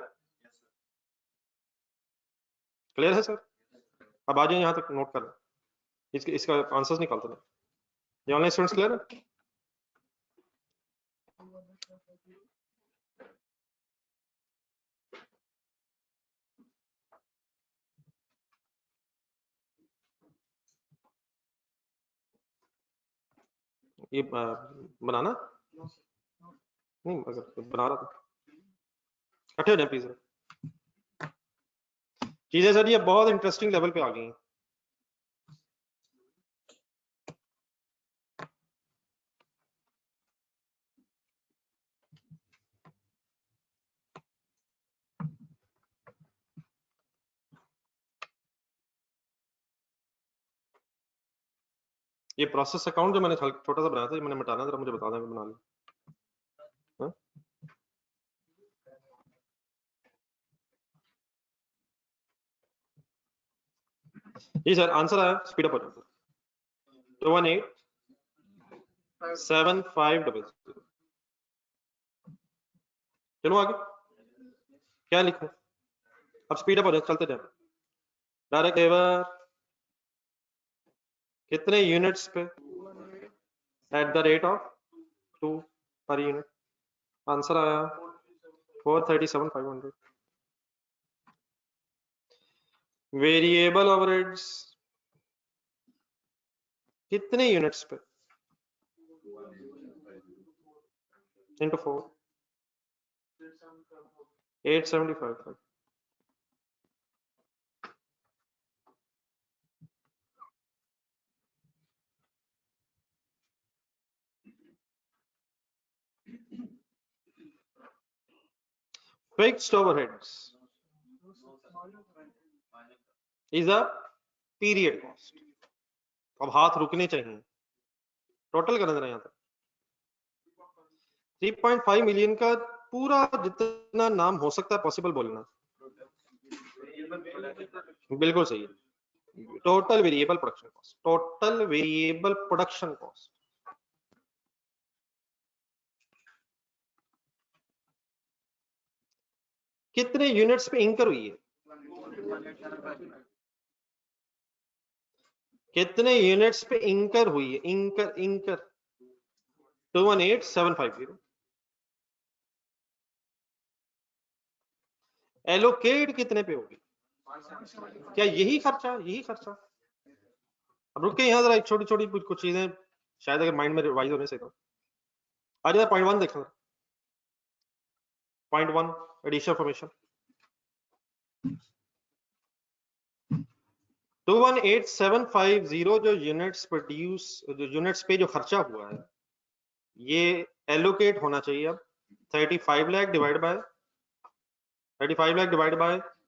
क्लियर है सर? अब आ जाए यहाँ तक नोट कर लें, इसका आंसर्स निकालते हैं। ये ऑनलाइन स्टूडेंट्स क्लियर है? ये बनाना नहीं, अगर बना रहा था इकट्ठे हो जाए प्लीज। चीजें सर ये बहुत इंटरेस्टिंग लेवल पे आ गई हैं। ये प्रोसेस अकाउंट जो मैंने छोटा सा बनाया था, ये मैंने मिटाना, जरा मुझे बता दें, बना लो। जी सर, आंसर आया, स्पीड अप हो जाता है 2187500। चलो आगे क्या लिखूं, अब स्पीड अप हो जाए, चलते जाए। डायरेक्ट लेबर कितने यूनिट्स पे at the rate of 2 per unit, answer आया 437,500। वेरिएबल ओवरहेड्स कितने यूनिट्स पे into 4, 875। Fixed overheads is a period cost। अब हाथ रुकने चाहिए, टोटल करना जरा यहाँ तक 3.5 मिलियन का पूरा जितना नाम हो सकता है पॉसिबल बोलना, बिल्कुल सही है। Total variable production cost, total variable production cost कितने यूनिट्स पे इंकर हुई है, कितने यूनिट्स पे इंकर हुई है, इंकर इंकर 218750। एलोकेट कितने पे होगी, क्या यही खर्चा, यही खर्चा। अब रुक के यहाँ जरा छोटी छोटी कुछ चीजें शायद अगर माइंड में रिवाइज होने से, तो आज पॉइंट 1 देखना, पॉइंट 1 एडिशन फॉर्मेशन 218,750 जो यूनिट्स प्रोड्यूस, जो यूनिट्स पे जो खर्चा हुआ है, ये एलोकेट होना चाहिए अब 35 लाख डिवाइड बाय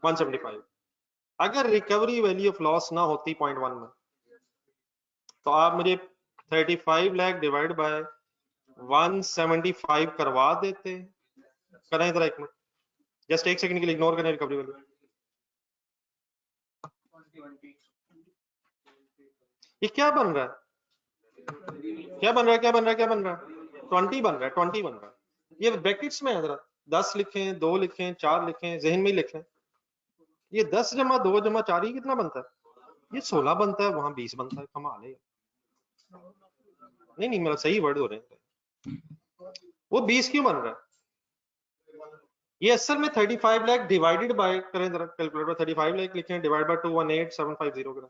175। अगर रिकवरी वैल्यू ऑफ लॉस ना होती पॉइंट 1 में, तो आप मुझे 35 लाख डिवाइड बाय 175 करवा देते। करें जरा एक मिनट, जस्ट एक सेकंड के लिए इग्नोर करें रिकवरी वैल्यू। ये क्या बन रहा है, क्या बन रहा है, क्या बन रहा है, क्या बन रहा है, 20 बन रहा है, 20 बन रहा है। ये ब्रैकेट्स में है, जरा 10 लिखें, 2 लिखें, 4 लिखें, जहन में ही लिख लें। ये 10 जमा 2 जमा 4 ही कितना बनता है, ये 16 बनता है, वहां 20 बनता है, कमाल है। नहीं मेरा सही वर्ड हो रहे हैं, वो 20 क्यों बन रहा है, ये असल में 35 लाख डिवाइडेड बाय, करें जरा कैलकुलेटर, 35 लाख लिखें डिवाइड बाय 218,750 करें,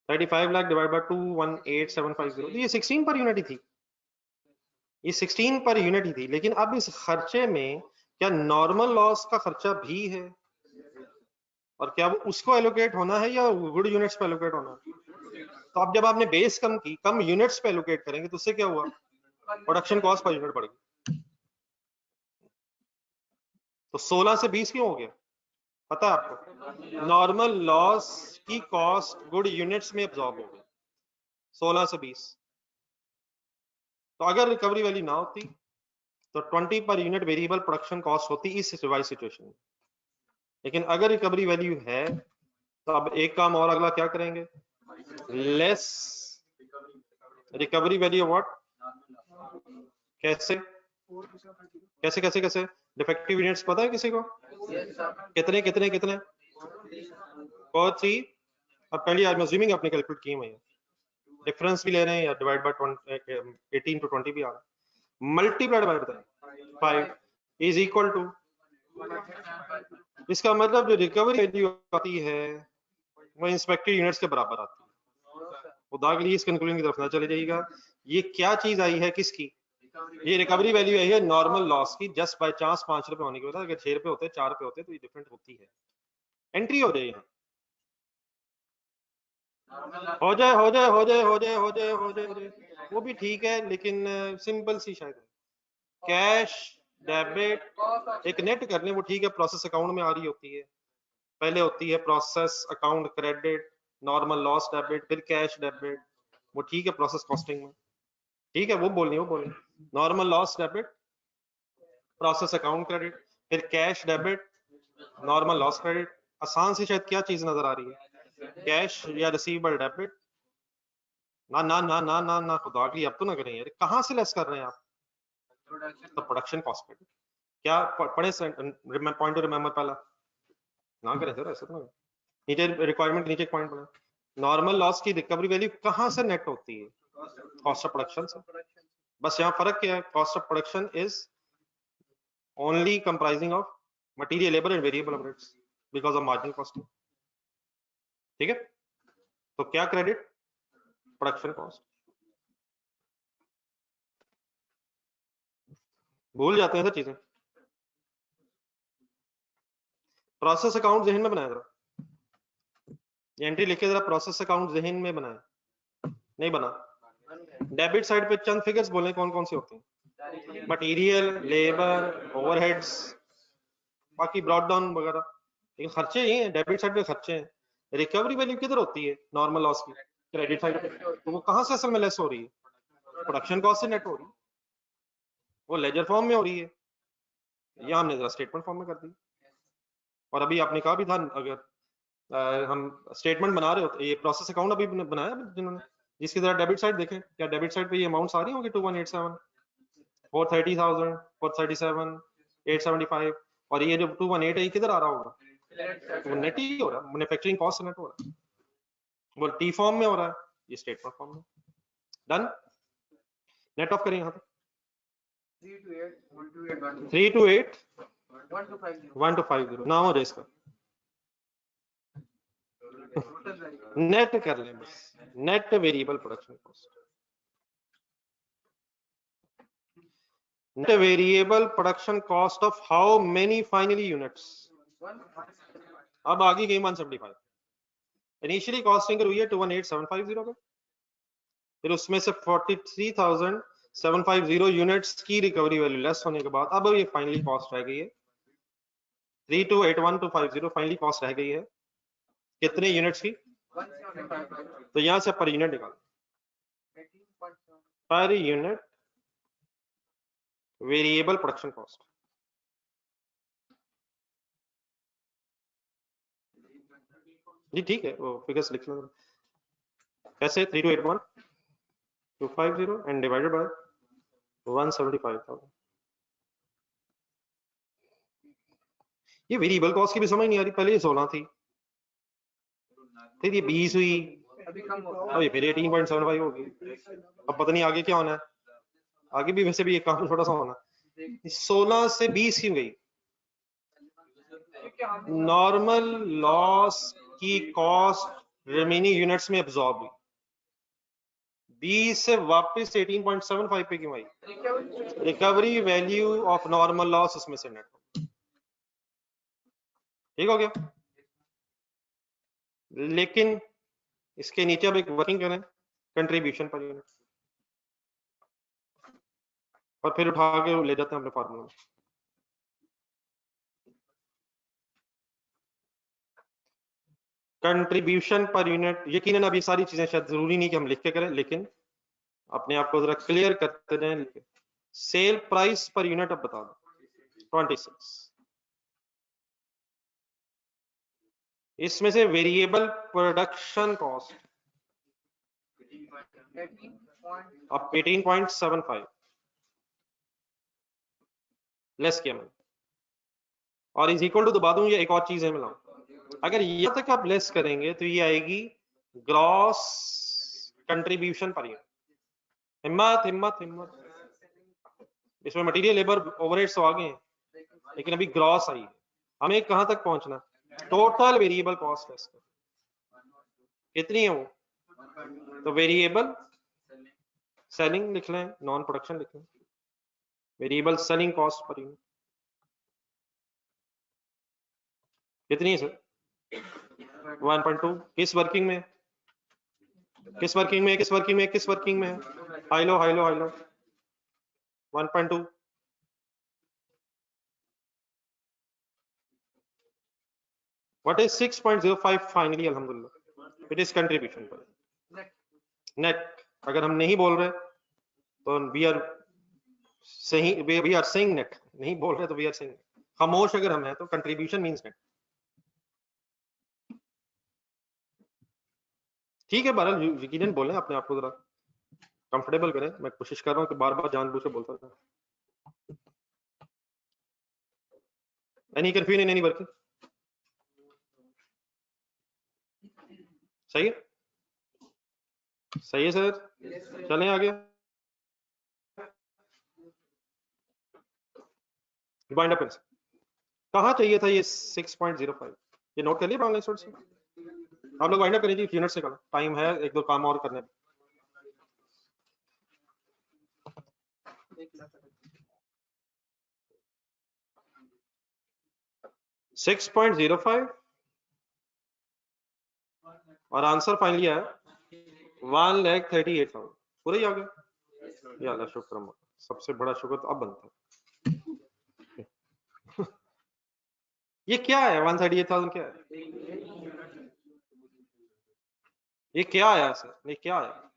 35 लाख डिवाइड बाय 218,750, तो ये 16 पर यूनिट ही थी, ये 16 पर यूनिट ही थी। लेकिन अब इस खर्चे में क्या नॉर्मल लॉस का खर्चा भी है, और क्या वो उसको एलोकेट होना है या गुड यूनिट्स पे एलोकेट होना है। तो अब जब आपने बेस कम की, कम यूनिट्स पे एलोकेट करेंगे, तो उससे क्या हुआ, प्रोडक्शन कॉस्ट पर यूनिट बढ़ गई। तो 16 से 20 क्यों हो गया, पता है आपको, नॉर्मल लॉस की कॉस्ट गुड यूनिट्स में एब्जॉर्ब हो गई 16 से 20। तो अगर रिकवरी वैल्यू ना होती तो 20 पर यूनिट वेरिएबल प्रोडक्शन कॉस्ट होती इस रिवाइज सिचुएशन में। लेकिन अगर रिकवरी वैल्यू है, तो अब एक काम और अगला क्या करेंगे, लेस रिकवरी वैल्यू व्हाट, कैसे कैसे कैसे कैसे डिफेक्टिव यूनिट्स पता है किसी को, कितने कितने कितने, कौन सी, अब पहले आई एम अज्यूमिंग आपने कैलकुलेट किए हुए हैं, डिफरेंस भी ले रहे हैं या डिवाइड बाय 18 to 20 भी आ रहा है, multiplied by 5 is equal to, इसका मतलब जो रिकवरी वैल्यू आती है वो इंस्पेक्टेड यूनिट्स के बराबर आती है। खुदा के लिए इस कंक्लूजन की तरफ ना चले जाइएगा, ये क्या चीज आई है, किसकी, ये रिकवरी वैल्यू आई है नॉर्मल लॉस की, जस्ट बाय चांस 5 रुपए होने की वजह, अगर 6 रुपए होते 4 रुपए होते तो ये डिफरेंट होती है। एंट्री हो जाए यहाँ, हो जाए हो जाए हो जाए हो जाए हो जाए हो जाए हो जाए, वो भी ठीक है, लेकिन सिंपल सी शायद कैश डेबिट एक नेट करने, वो ठीक है, प्रोसेस अकाउंट में आ रही होती है, पहले होती है process account credit, normal loss debit, फिर कैश डेबिट, वो ठीक है प्रोसेस कॉस्टिंग में, ठीक है वो बोलनी normal loss debit, process account credit, फिर cash debit, normal loss credit. आसान सी शायद क्या चीज नजर आ रही है, कैश या रिसीवेबल डेबिट। ना ना ना ना ना ना खुदा की अब तो ना करें यार, कहाँ से लेस कर रहे हैं आप, तो प्रोडक्शन कॉस्ट पे क्या पढ़े पॉइंट टू रिमेम्बर पहला ना करें सर, ऐसा तो ना नीचे रिक्वायरमेंट नीचे पॉइंट बना, नॉर्मल लॉस की रिकवरी वैल्यू कहाँ से नेट होती है, कॉस्ट ऑफ प्रोडक्शन से। बस यहाँ फर्क क्या है, cost of production is only comprising of material labour and variable overheads because of marginal costing, ठीक है। तो क्या क्रेडिट, प्रोडक्शन कॉस्ट। भूल जाते हैं सर चीजें। प्रोसेस अकाउंट जहन में बनाया जरा, एंट्री लिखे जरा, प्रोसेस अकाउंट जहन में बनाए, नहीं बना। डेबिट साइड पे चंद फिगर्स बोले कौन कौन से होते हैं, मटेरियल, लेबर, ओवरहेड्स, बाकी ब्रॉड डाउन वगैरह, लेकिन खर्चे ही हैं, डेबिट साइड पे खर्चे हैं। रिकवरी वैल्यू किधर होती है नॉर्मल लॉस की, क्रेडिट साइड पे, तो वो कहां से असल में लेस हो रही है, प्रोडक्शन कॉस्ट से नेट हो रही है, वो लेजर फॉर्म में हो रही है, या हमने जरा स्टेटमेंट फॉर्म में कर दी। और अभी आपने कहा भी था, अगर हम स्टेटमेंट बना रहे होते, ये प्रोसेस अकाउंट अभी बनाया जिन्होंने, जिसकी जरा डेबिट साइड देखें, क्या डेबिट साइड पे ये अमाउंट आ रही होंगी, 2187, 430,000, 437, 875, और ये जो 218 है ये किधर आ रहा होगा, वो नेट ही हो रहा है, मैन्युफैक्चरिंग कॉस्ट नेट हो रहा है, वो टी फॉर्म में हो रहा है, ये स्टेटमेंट फॉर्म में। डन, नेट ऑफ करें यहाँ पे 328 1250 ना हो जाए इसका, नेट कर लें बस, net variable production cost, net variable production cost of how many finally units. अब आगे गई 175, इनिशियली कॉस्टिंग हुई है 218,750 पे, फिर उसमें से 43,750 यूनिट्स की रिकवरी वैल्यू लेस होने के बाद अब ये फाइनली कॉस्ट रह गई है 3281250, फाइनली कॉस्ट रह गई है कितने यूनिट्स की, तो यहां से पर यूनिट निकाल, per unit variable production cost, जी ठीक है वो फिगर्स लिख लो कैसे, 3281250 एंड डिवाइडेड बाय 175,000। ये वेरिएबल कॉस्ट की भी समझ नहीं आ रही, पहले ये 16 थी, फिर ये 20 हुई, अब ये फिर 18.75 होगी, अब पता नहीं आगे क्या होना है, आगे भी वैसे भी ये काम थोड़ा सा होना है, 16 से 20 क्यों गई, नॉर्मल लॉस की कॉस्ट रिमेनिंग यूनिट्स में अब्सॉर्ब हुई, 20 से वापस 18.75 पे क्यों आई, recovery value of normal loss उसमें से नेट, ठीक हो गया। लेकिन इसके नीचे अब एक वर्किंग करें, कंट्रीब्यूशन पर यूनिट, और फिर उठा के ले जाते हैं अपने फार्मूला में, कंट्रीब्यूशन पर यूनिट। यकीनन अब ये सारी चीजें शायद जरूरी नहीं कि हम लिख के करें, लेकिन अपने आप को जरा क्लियर करते रहें। सेल प्राइस पर यूनिट अब बता दो 26, इसमें से वेरिएबल प्रोडक्शन कॉस्ट अब 18.75 लेस किया मैंने, और इज इक्वल टू दबा दूं, ये एक और चीज है मिलाऊं, अगर यहाँ तक आप लेस करेंगे तो ये आएगी ग्रॉस कंट्रीब्यूशन पर यूनिट। हिम्मत हिम्मत हिम्मत, इसमें मटेरियल लेबर ओवरहेड्स तो आ गए हैं, लेकिन अभी ग्रॉस आई है, हमें कहां तक पहुंचना, टोटल वेरिएबल कॉस्ट लेस कितनी है वो, तो वेरिएबल सेलिंग लिख लें, नॉन प्रोडक्शन लिख लें, variable selling cost per unit कितनी है सर, 1.2, किस वर्किंग में, किस वर्किंग में, किस वर्किंग में, किस वर्किंग में, high low high low high low, 1.2, what is 6.05 finally, अल्हम्दुलिल्लाह it is contribution per net net. अगर हम नहीं बोल रहे तो वी आर सही, वी आर सेइंग नेट, नहीं बोल रहे तो वी आर सेइंग। खामोश अगर हम हैं तो कंट्रीब्यूशन मींस नेट। ठीक है, बहरहाल यकीनन बोलें, अपने आप को जरा कंफर्टेबल करें। मैं कोशिश कर रहा हूं कि बार बार जानबूझ के बोलता था। Any confusion in any working? सही है, सही है सर, चलें आगे। वाइंड अप कहाँ चाहिए था ये 6.05? ये नोट कर लिया ऑनलाइन सोर्स से? आप लोग वाइंड अप करेंगे यूनिट से, करना टाइम है, एक दो काम और करने। 6.05 और आंसर फाइनली है 1,38,000। पूरा ही आ गया, या अल्लाह शुक्र, सबसे बड़ा शुक्र तो अब बनता है। ये क्या है 138,000? क्या है ये? क्या आया सर, ये क्या आया?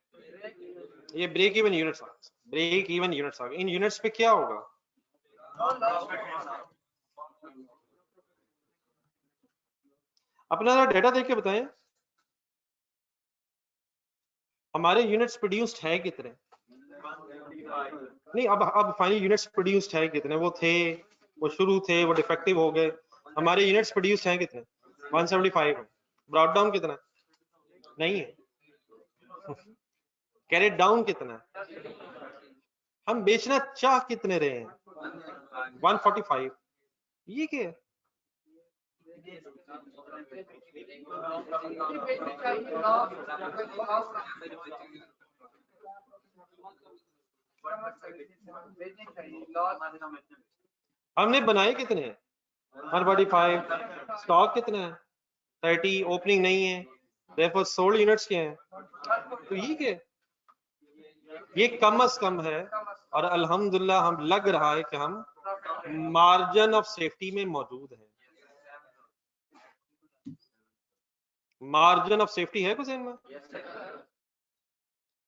ये ब्रेक इवन यूनिट्स आ गए। ब्रेक इवन यूनिट्स आ गए। इन यूनिट्स पे क्या होगा? अपना डेटा देख के बताएं, हमारे यूनिट्स प्रोड्यूस्ड है कितने? नहीं, अब फाइनल यूनिट्स प्रोड्यूस्ड है कितने? वो थे, वो शुरू थे, वो डिफेक्टिव हो गए। हमारे यूनिट्स प्रोड्यूस्ड हैं कितने? 175 है। ब्रॉट डाउन कितना? नहीं है। कैरेट डाउन कितना है? हम बेचना चाह कितने रहे हैं? 145। ये क्या है? हमने बनाए कितने हैं? 145। स्टॉक कितना है? 30। ओपनिंग नहीं है, therefore सोल्ड यूनिट्स क्या हैं? तो ये क्या है? ये कम अज कम है, और अल्हम्दुलिल्लाह हम लग रहा है कि हम मार्जिन ऑफ सेफ्टी में मौजूद हैं। मार्जिन ऑफ सेफ्टी है कुछ इनमें?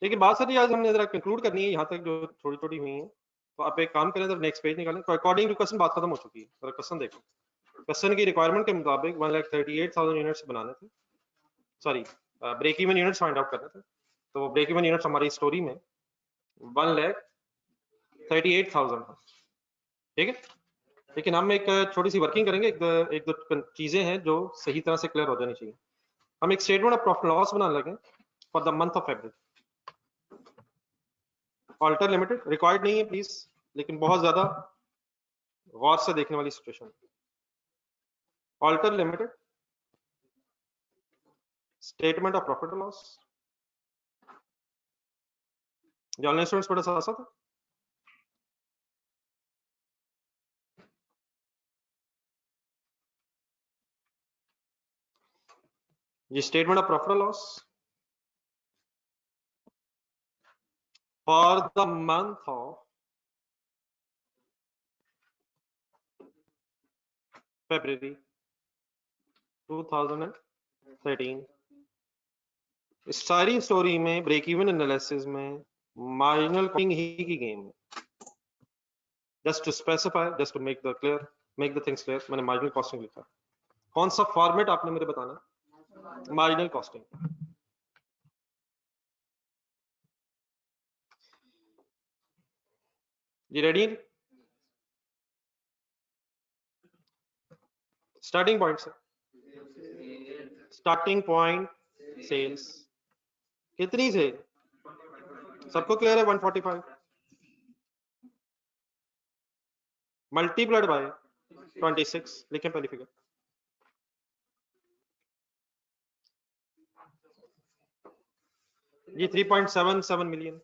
लेकिन बात सर आज हमने जरा कंक्लूड करनी है यहाँ तक जो छोटी छोटी हुई है। तो आप एक काम करें, तो नेक्स्ट पेज निकालें। तो अकॉर्डिंग टू क्वेश्चन बात खत्म हो चुकी है। जरा क्वेश्चन देखो। क्वेश्चन की रिक्वायरमेंट के मुताबिक 1,38,000 यूनिट्स बनाने थे, sorry break even units find out करने थे। तो ब्रेक इवन यूनिट्स हमारी स्टोरी में 1,38,000 था, ठीक है। लेकिन हम एक छोटी सी वर्किंग करेंगे, एक दो चीजें हैं जो सही तरह से क्लियर हो जानी चाहिए। हम एक स्टेटमेंट ऑफ प्रॉफिट लॉस बनाने लगे for the month of February. Alter limited required नहीं है प्लीज, लेकिन बहुत ज्यादा गौर से देखने वाली situation. Alter limited statement of profit loss. जो ऑनलाइन स्टूडेंट्स बड़ा सा था, ये statement of profit loss for the month of February 2013। इस सारी स्टोरी में ब्रेक इवन एनालिसिस में मार्जिनल कॉस्टिंग ही की गेम है। Just to specify, just to make the things clear, मैंने मार्जिनल कॉस्टिंग लिखा। कौन सा फॉर्मेट आपने मुझे बताना? Marginal costing. ये रेडी? स्टार्टिंग पॉइंट से, स्टार्टिंग पॉइंट सेल्स कितनी से सबको क्लियर है? 145 मल्टीप्लाइड बाय 26, लिखें पहली फिगर। ये 3.77 मिलियन,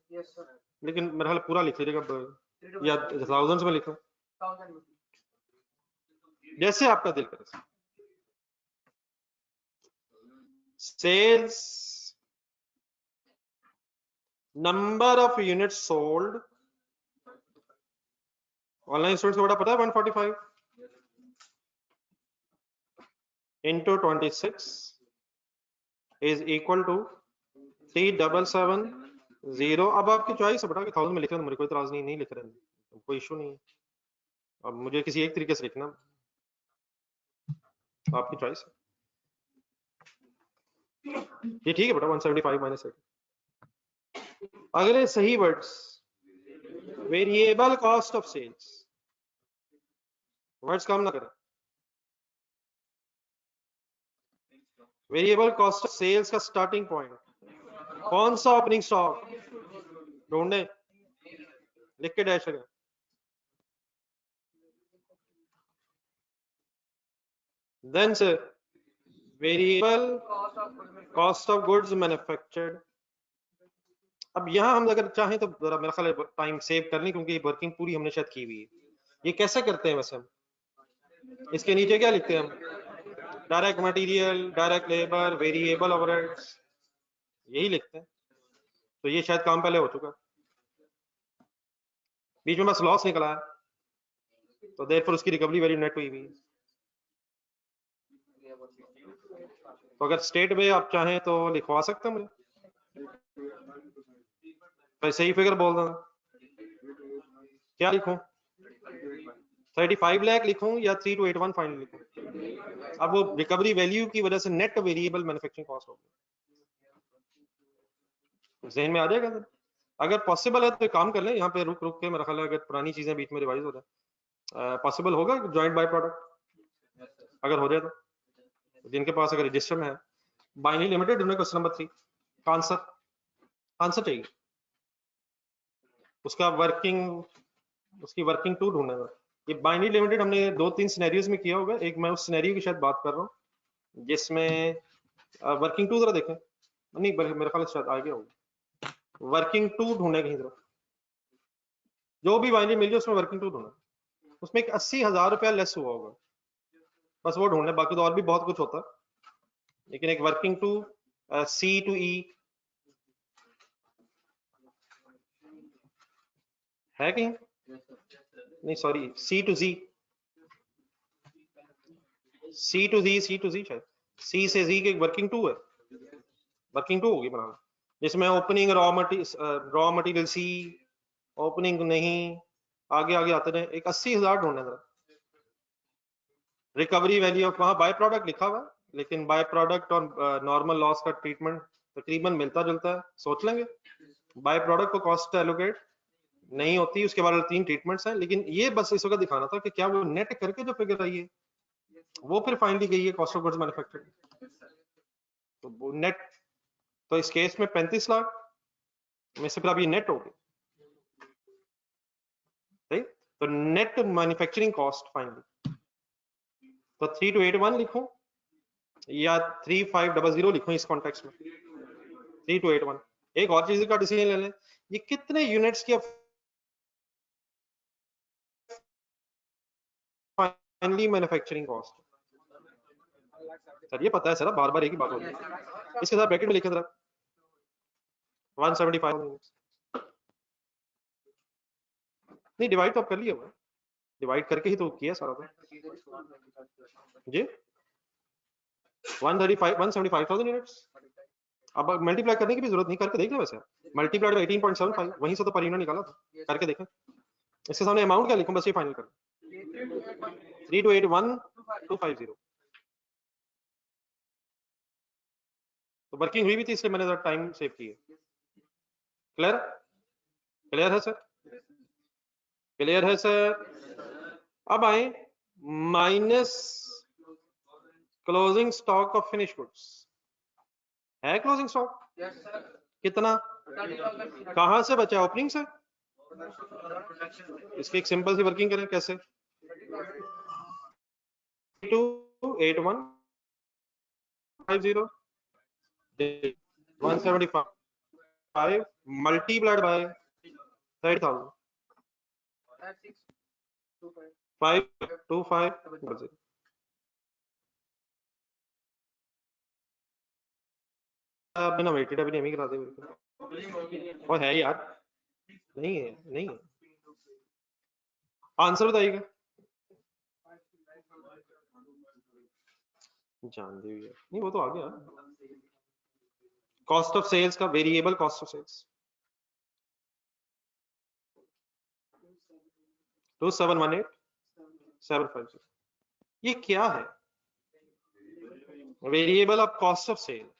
लेकिन मेरा ख्याल पूरा लिख लीजिएगा या थाउजेंड्स में लिखो, जैसे आपका दिल करे। Sales number of unit sold, online students को बड़ा पता है 145 इंटू 26 इज इक्वल टू 3770। अब आपकी चॉइस है बेटा कि 1000 में लिख रहे हैं, मुझे कोई इतराज नहीं लिख रहे हैं, कोई इशू नहीं है। अब मुझे किसी एक तरीके से लिखना, आपकी चॉइस है। ये ठीक है बेटा 175 माइनस 80। अगले सही words, variable cost of sales, words काम ना करें। वेरिएबल कॉस्ट ऑफ सेल्स का स्टार्टिंग पॉइंट कौन सा? ओपनिंग स्टॉक ढूंढे, लिख के डैश लगा। देन से variable cost of goods manufactured. अब यहां हम अगर चाहें तो जरा मेरा ख्याल है टाइम सेव कर लें, क्योंकि वर्किंग पूरी हमने शायद की हुई है। ये कैसे करते हैं वैसे हम? इसके नीचे क्या लिखते हैं हम? Direct material, direct labour, variable overheads, यही लिखते हैं। तो ये शायद काम पहले हो चुका, बीच में बस लॉस निकला है, तो देयरफॉर उसकी रिकवरी वैल्यू नेट हुई हुई है। तो अगर स्टेट में आप चाहें तो लिखवा सकते हैं मुझे, तो सही फिगर बोल देना। क्या लिखूं? 35 लाख लिखूं या 3281 फाइनल लिखूं? अब वो रिकवरी वैल्यू की वजह से नेट वेरिएबल मैन्युफैक्चरिंग कॉस्ट होगी, ज़हन में आ जाएगा सर? अगर पॉसिबल है तो काम कर लें, यहाँ पे रुक के मेरा ख्याल है अगर पुरानी चीजें बीच में रिवाइज हो जाए, पॉसिबल होगा जॉइंट बाय प्रोडक्ट अगर हो जाए तो, जिनके पास अगर रजिस्टर में है। बाइनरी लिमिटेड क्वेश्चन नंबर 3 का आंसर चाहिए, उसका वर्किंग, उसकी वर्किंग टू ढूंढना है। ये बाइनरी लिमिटेड हमने 2-3 सिनेरियोज में किया होगा, एक मैं उस सिनेरियो की शायद बात कर रहा हूँ जिसमें वर्किंग टू जरा देखें, नहीं मेरे ख्याल से शायद आ गया होगा। वर्किंग टू ढूंढने कहीं तरफ, जो भी बाइनरी मिल जाए उसमें वर्किंग टू ढूंढना, उसमें एक 80,000 रुपया लेस हुआ होगा, बस वो ढूंढने, बाकी तो और भी बहुत कुछ होता है, लेकिन एक working two C to E है कहीं? नहीं sorry, C to G, C to G शायद, सी से जी की वर्किंग टू है, वर्किंग टू होगी बनाना, जिसमें opening raw material C, opening नहीं, आगे आगे आते रहे, एक 80,000 ढूंढने जरा। रिकवरी वैल्यू ऑफ, वहां बाय प्रोडक्ट लिखा हुआ, लेकिन बाय प्रोडक्ट और नॉर्मल लॉस का ट्रीटमेंट तकरीबन मिलता जुलता है, सोच लेंगे। बाय प्रोडक्ट को कॉस्ट एलोकेट नहीं होती, उसके बाद 3 ट्रीटमेंट्स हैं, लेकिन ये बस इस वक्त दिखाना था कि क्या वो नेट करके जो फिगर आई है वो फिर फाइनली गई है कॉस्ट ऑफ गुड्स मैन्युफैक्चर्ड, तो वो नेट, तो इस केस में 35 लाख में से फिर अब ये नेट हो गई, सही? तो नेट मैन्युफैक्चरिंग कॉस्ट फाइनली, तो 3281 लिखूं या 3500 लिखूं इस कॉन्टेक्स्ट में? 3281। एक और चीज का डिसीजन ले लें, ये कितने यूनिट्स की फाइनली मैन्युफैक्चरिंग कॉस्ट? सर ये पता है सर, बार बार एक ही बात होती है, इसके साथ ब्रैकेट में लिखे जरा 175। नहीं डिवाइड तो आप कर लिया हुआ, डिवाइड करके ही तो किया सारा तो जी, 175,000 यूनिट्स। अब मल्टीप्लाई करने की भी जरूरत नहीं, करके देख लें वैसे, मल्टीप्लाइड बाय 18.75, वहीं से तो पर यूनिट निकाला था, करके देखें। इसके सामने अमाउंट क्या लिखूं, बस ये फाइनल कर 3281250, तो वर्किंग हुई भी थी इसलिए मैंने जरा टाइम सेव किया। क्लियर? क्लियर है सर? क्लियर है सर? अब आए minus closing stock of finish goods, है क्लोजिंग स्टॉक? कितना? कहां से बचा? ओपनिंग से? इसकी एक सिंपल सी वर्किंग करें, कैसे? 28150 175 multiplied by 30,000 52500। आपने ना वेटेड अभी नहीं करा दे और है यार, नहीं है, नहीं है, आंसर बताइएगा। जान दे यार, नहीं वो तो आ गया, कॉस्ट ऑफ सेल्स का वेरिएबल कॉस्ट ऑफ सेल्स 2718750। ये क्या है? Variable of cost of sale.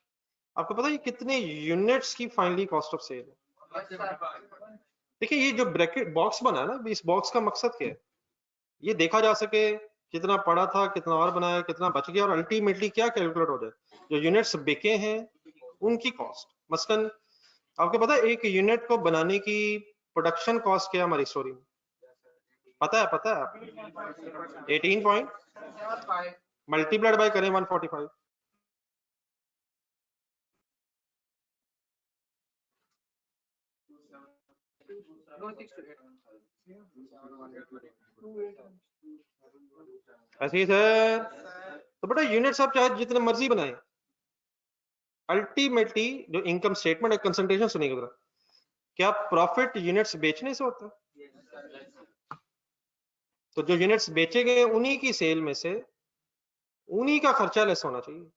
आपको पता है कितने यूनिट्स की फाइनली कॉस्ट ऑफ सेल है? देखिए ये जो ब्रैकेट बॉक्स बना है ना, इस बॉक्स का मकसद क्या है? ये देखा जा सके कितना पड़ा था, कितना और बनाया, कितना बच गया, और अल्टीमेटली क्या कैलकुलेट हो जाए, जो यूनिट्स बिके हैं उनकी कॉस्ट। मसलन आपको पता है एक यूनिट को बनाने की प्रोडक्शन कॉस्ट क्या है हमारी स्टोरी में? पता है? 18 पॉइंट मल्टीप्लाइड बाय करें 145। ऐसे ही सर। तो बेटा यूनिट्स आप चाहे जितने मर्जी बनाए, अल्टीमेटली जो इनकम स्टेटमेंट है, कंसंट्रेशन सुनिएगा जरा, क्या प्रॉफिट यूनिट्स बेचने से होता है? तो जो यूनिट्स बेचे गए उन्हीं की सेल में से उन्हीं का खर्चा लेस होना चाहिए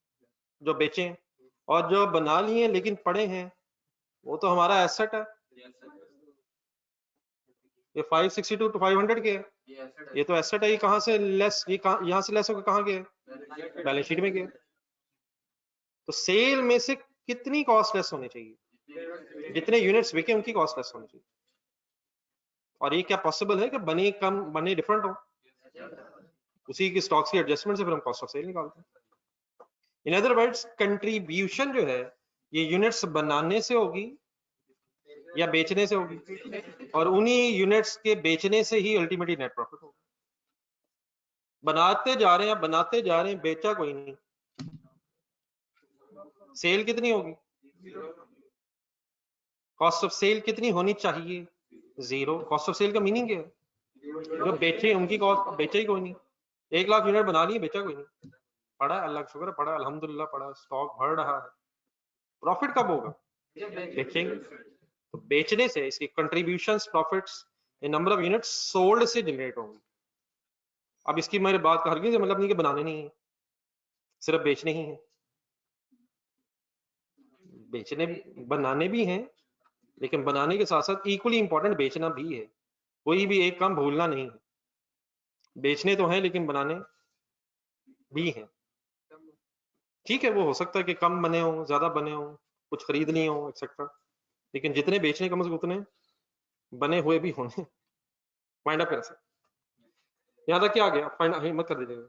जो बेचे, और जो बना लिए लेकिन पड़े हैं वो तो हमारा एसेट है। ये 562 to 500 के है, ये तो एसेट है। ये कहां से लेस, ये यहाँ से लेस होकर कहां गया? बैलेंस शीट में गया। तो सेल में से कितनी कॉस्ट लेस होनी चाहिए? जितने यूनिट्स बिके उनकी कॉस्ट लेस होनी चाहिए। और ये क्या पॉसिबल है कि बने कम बने डिफरेंट हो? उसी की स्टॉक्स की एडजस्टमेंट से फिर हम कॉस्ट ऑफ सेल निकालते हैं। इन अदर वर्ड्स कंट्रीब्यूशन जो है ये यूनिट्स बनाने से होगी या बेचने से होगी, और उन्हीं यूनिट्स के बेचने से ही अल्टीमेटली नेट प्रॉफिट होगा। बनाते जा रहे हैं, बनाते जा रहे हैं, बेचा कोई नहीं, सेल कितनी होगी? कॉस्ट ऑफ सेल कितनी होनी चाहिए? 0। कॉस्ट ऑफ सेल का मीनिंग क्या है? जो बेचे उनकी कॉस्ट, बेचे ही कोई नहीं। 1 लाख यूनिट बना लिए, बेचा कोई नहीं, पड़ा है, अल्लाह का शुक्र है, पड़ा अल्हम्दुलिल्लाह, पड़ा स्टॉक भर रहा है। प्रॉफिट कब होगा? बेचेंगे। तो बेचने से इसकी कंट्रीब्यूशंस, प्रॉफिट्स, ये नंबर ऑफ यूनिट्स सोल्ड से जनरेट होंगे। अब इसकी मेरी बात का हरगिज़ मतलब नहीं कि बनाने नहीं है, सिर्फ बेचने ही है। बेचने बनाने भी हैं, लेकिन बनाने के साथ साथ इक्वली इंपॉर्टेंट बेचना भी है। कोई भी एक काम भूलना नहीं है। बेचने तो हैं लेकिन बनाने भी हैं। ठीक है, वो हो सकता है कि कम बने हो, ज्यादा बने हो, कुछ खरीद लिए हो एक्सेट्रा, लेकिन जितने बेचने कम से कम उतने बने हुए भी होंगे। फाइंड अप कैसे? यहाँ तक क्या आ गया? फाइंड हिम्मत कर दीजिएगा।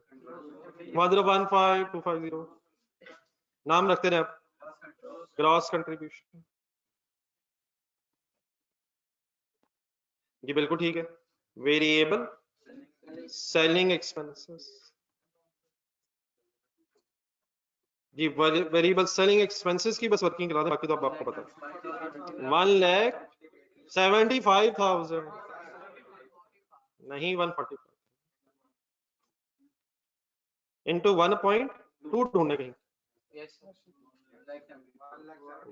1015250 नाम रखते रहे आप। ग्रॉस कंट्रीब्यूशन जी बिल्कुल ठीक है। वेरिएबल सेलिंग एक्सपेंसेस जी, वेरिएबल सेलिंग एक्सपेंसेस की बस वर्किंग करा दें, बाकी तो अब आपको पता है। 1,75,000 नहीं 145 इंटू 1.2 ढूंढने कहीं।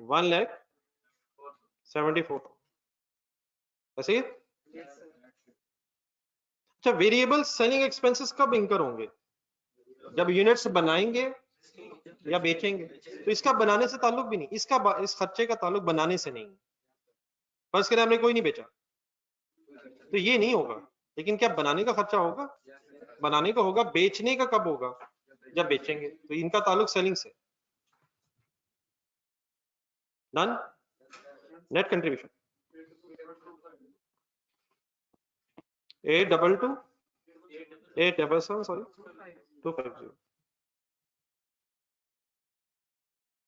1,74,000 ऐसे ही। अच्छा, वेरिएबल सेलिंग एक्सपेंसेस कब इंकर होंगे? जब यूनिट्स बनाएंगे या बेचेंगे। तो इसका बनाने से ताल्लुक भी नहीं, इसका इस खर्चे का ताल्लुक बनाने से नहीं। फर्स्ट करें हमने कोई नहीं बेचा तो ये नहीं होगा, लेकिन क्या बनाने का खर्चा होगा? बनाने का होगा। बेचने का कब होगा? जब बेचेंगे। तो इनका ताल्लुक सेलिंग से। Done. Net contribution 822 sorry 250।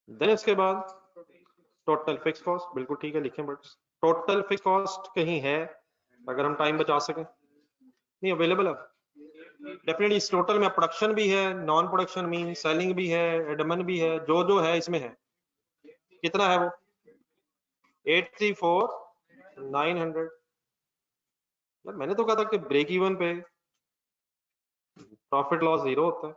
Then इसके बाद टोटल फिक्स कॉस्ट, बिल्कुल ठीक है, लिखें, बट टोटल फिक्स कॉस्ट कहीं है अगर हम टाइम बचा सकें? नहीं अवेलेबल है डेफिनेटली। इस टोटल में प्रोडक्शन भी है, नॉन प्रोडक्शन मीन सेलिंग भी है, एडमिन भी है, जो है इसमें है। कितना है वो? 834,900। यार मैंने तो कहा था कि ब्रेक इवन पे प्रॉफिट लॉस 0 होता है।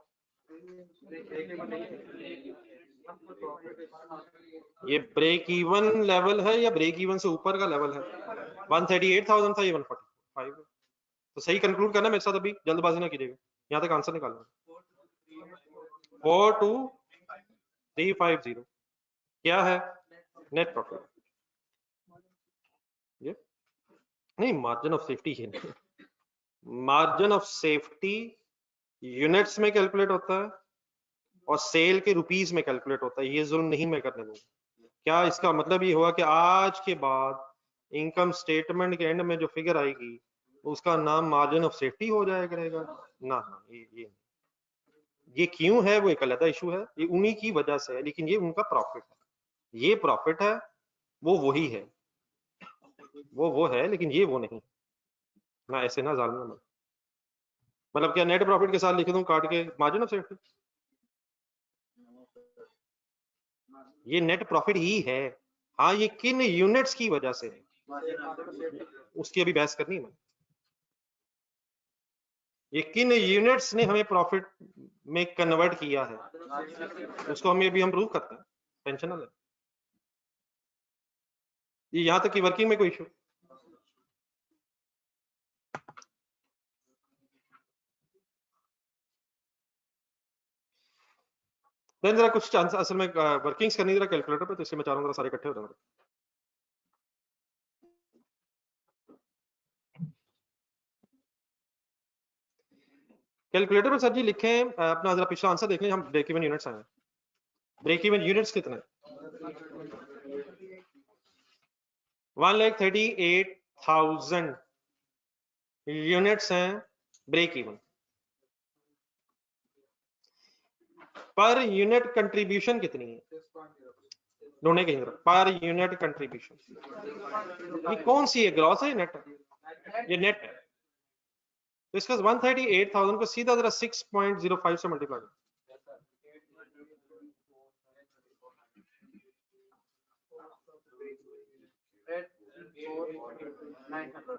ये ब्रेक इवन लेवल है या ब्रेक इवन से ऊपर का लेवल है? 138,000 था, ये 145 है। तो सही कंक्लूड करना मेरे साथ, अभी जल्दबाजी ना कीजिएगा, यहाँ तक आंसर निकालना। 42350 क्या है? नेट प्रॉफिट ये नहीं, मार्जिन ऑफ सेफ्टी है। मार्जिन ऑफ सेफ्टी यूनिट्स में कैलकुलेट होता है और सेल के रुपीस में कैलकुलेट होता है। ये जुल्म नहीं मैं करने दूंगा। क्या इसका मतलब ये हुआ कि आज के बाद इनकम स्टेटमेंट के एंड में जो फिगर आएगी उसका नाम मार्जिन ऑफ सेफ्टी हो जाया करेगा? ना, ये क्यों है वो एक अलग इशू है, ये उन्हीं की वजह से है, लेकिन ये उनका प्रॉफिट है। ये प्रॉफिट है, वो वही है, वो है, लेकिन ये वो नहीं। ना ऐसे ना जालना मत। मतलब क्या नेट प्रॉफिट के साथ लिख दूं काट के मार्जिन ऑफ सेफ्टी? ये नेट प्रॉफिट ही है। हाँ, ये किन यूनिट्स की वजह से है उसकी अभी बहस करनी है। ये किन यूनिट्स ने हमें प्रॉफिट में कन्वर्ट किया है उसको हमें अभी हम प्रूव करते हैं, टेंशन ना ले। ये यहां तक कि वर्किंग में कोई इशू जरा कुछ चांस असल में वर्किंग्स करनी जरा कैलकुलेटर पे, तो इसलिए मैं चाह रहा हूं सारे इकट्ठे हो जाए। कैलकुलेटर पे सर जी लिखें अपना जरा पिछला आंसर देख लें, हम ब्रेक इवन यूनिट्स आए। ब्रेक इवन यूनिट्स कितने? 1,38,000 यूनिट्स हैं break even. Per unit contribution कितनी है? ढूंढने की जरा पर यूनिट कंट्रीब्यूशन। ये कौन सी है, ग्रॉस है नेट है? ये नेट है। तो इसका 138,000 को सीधा जरा 6.05 से मल्टीप्लाई करो।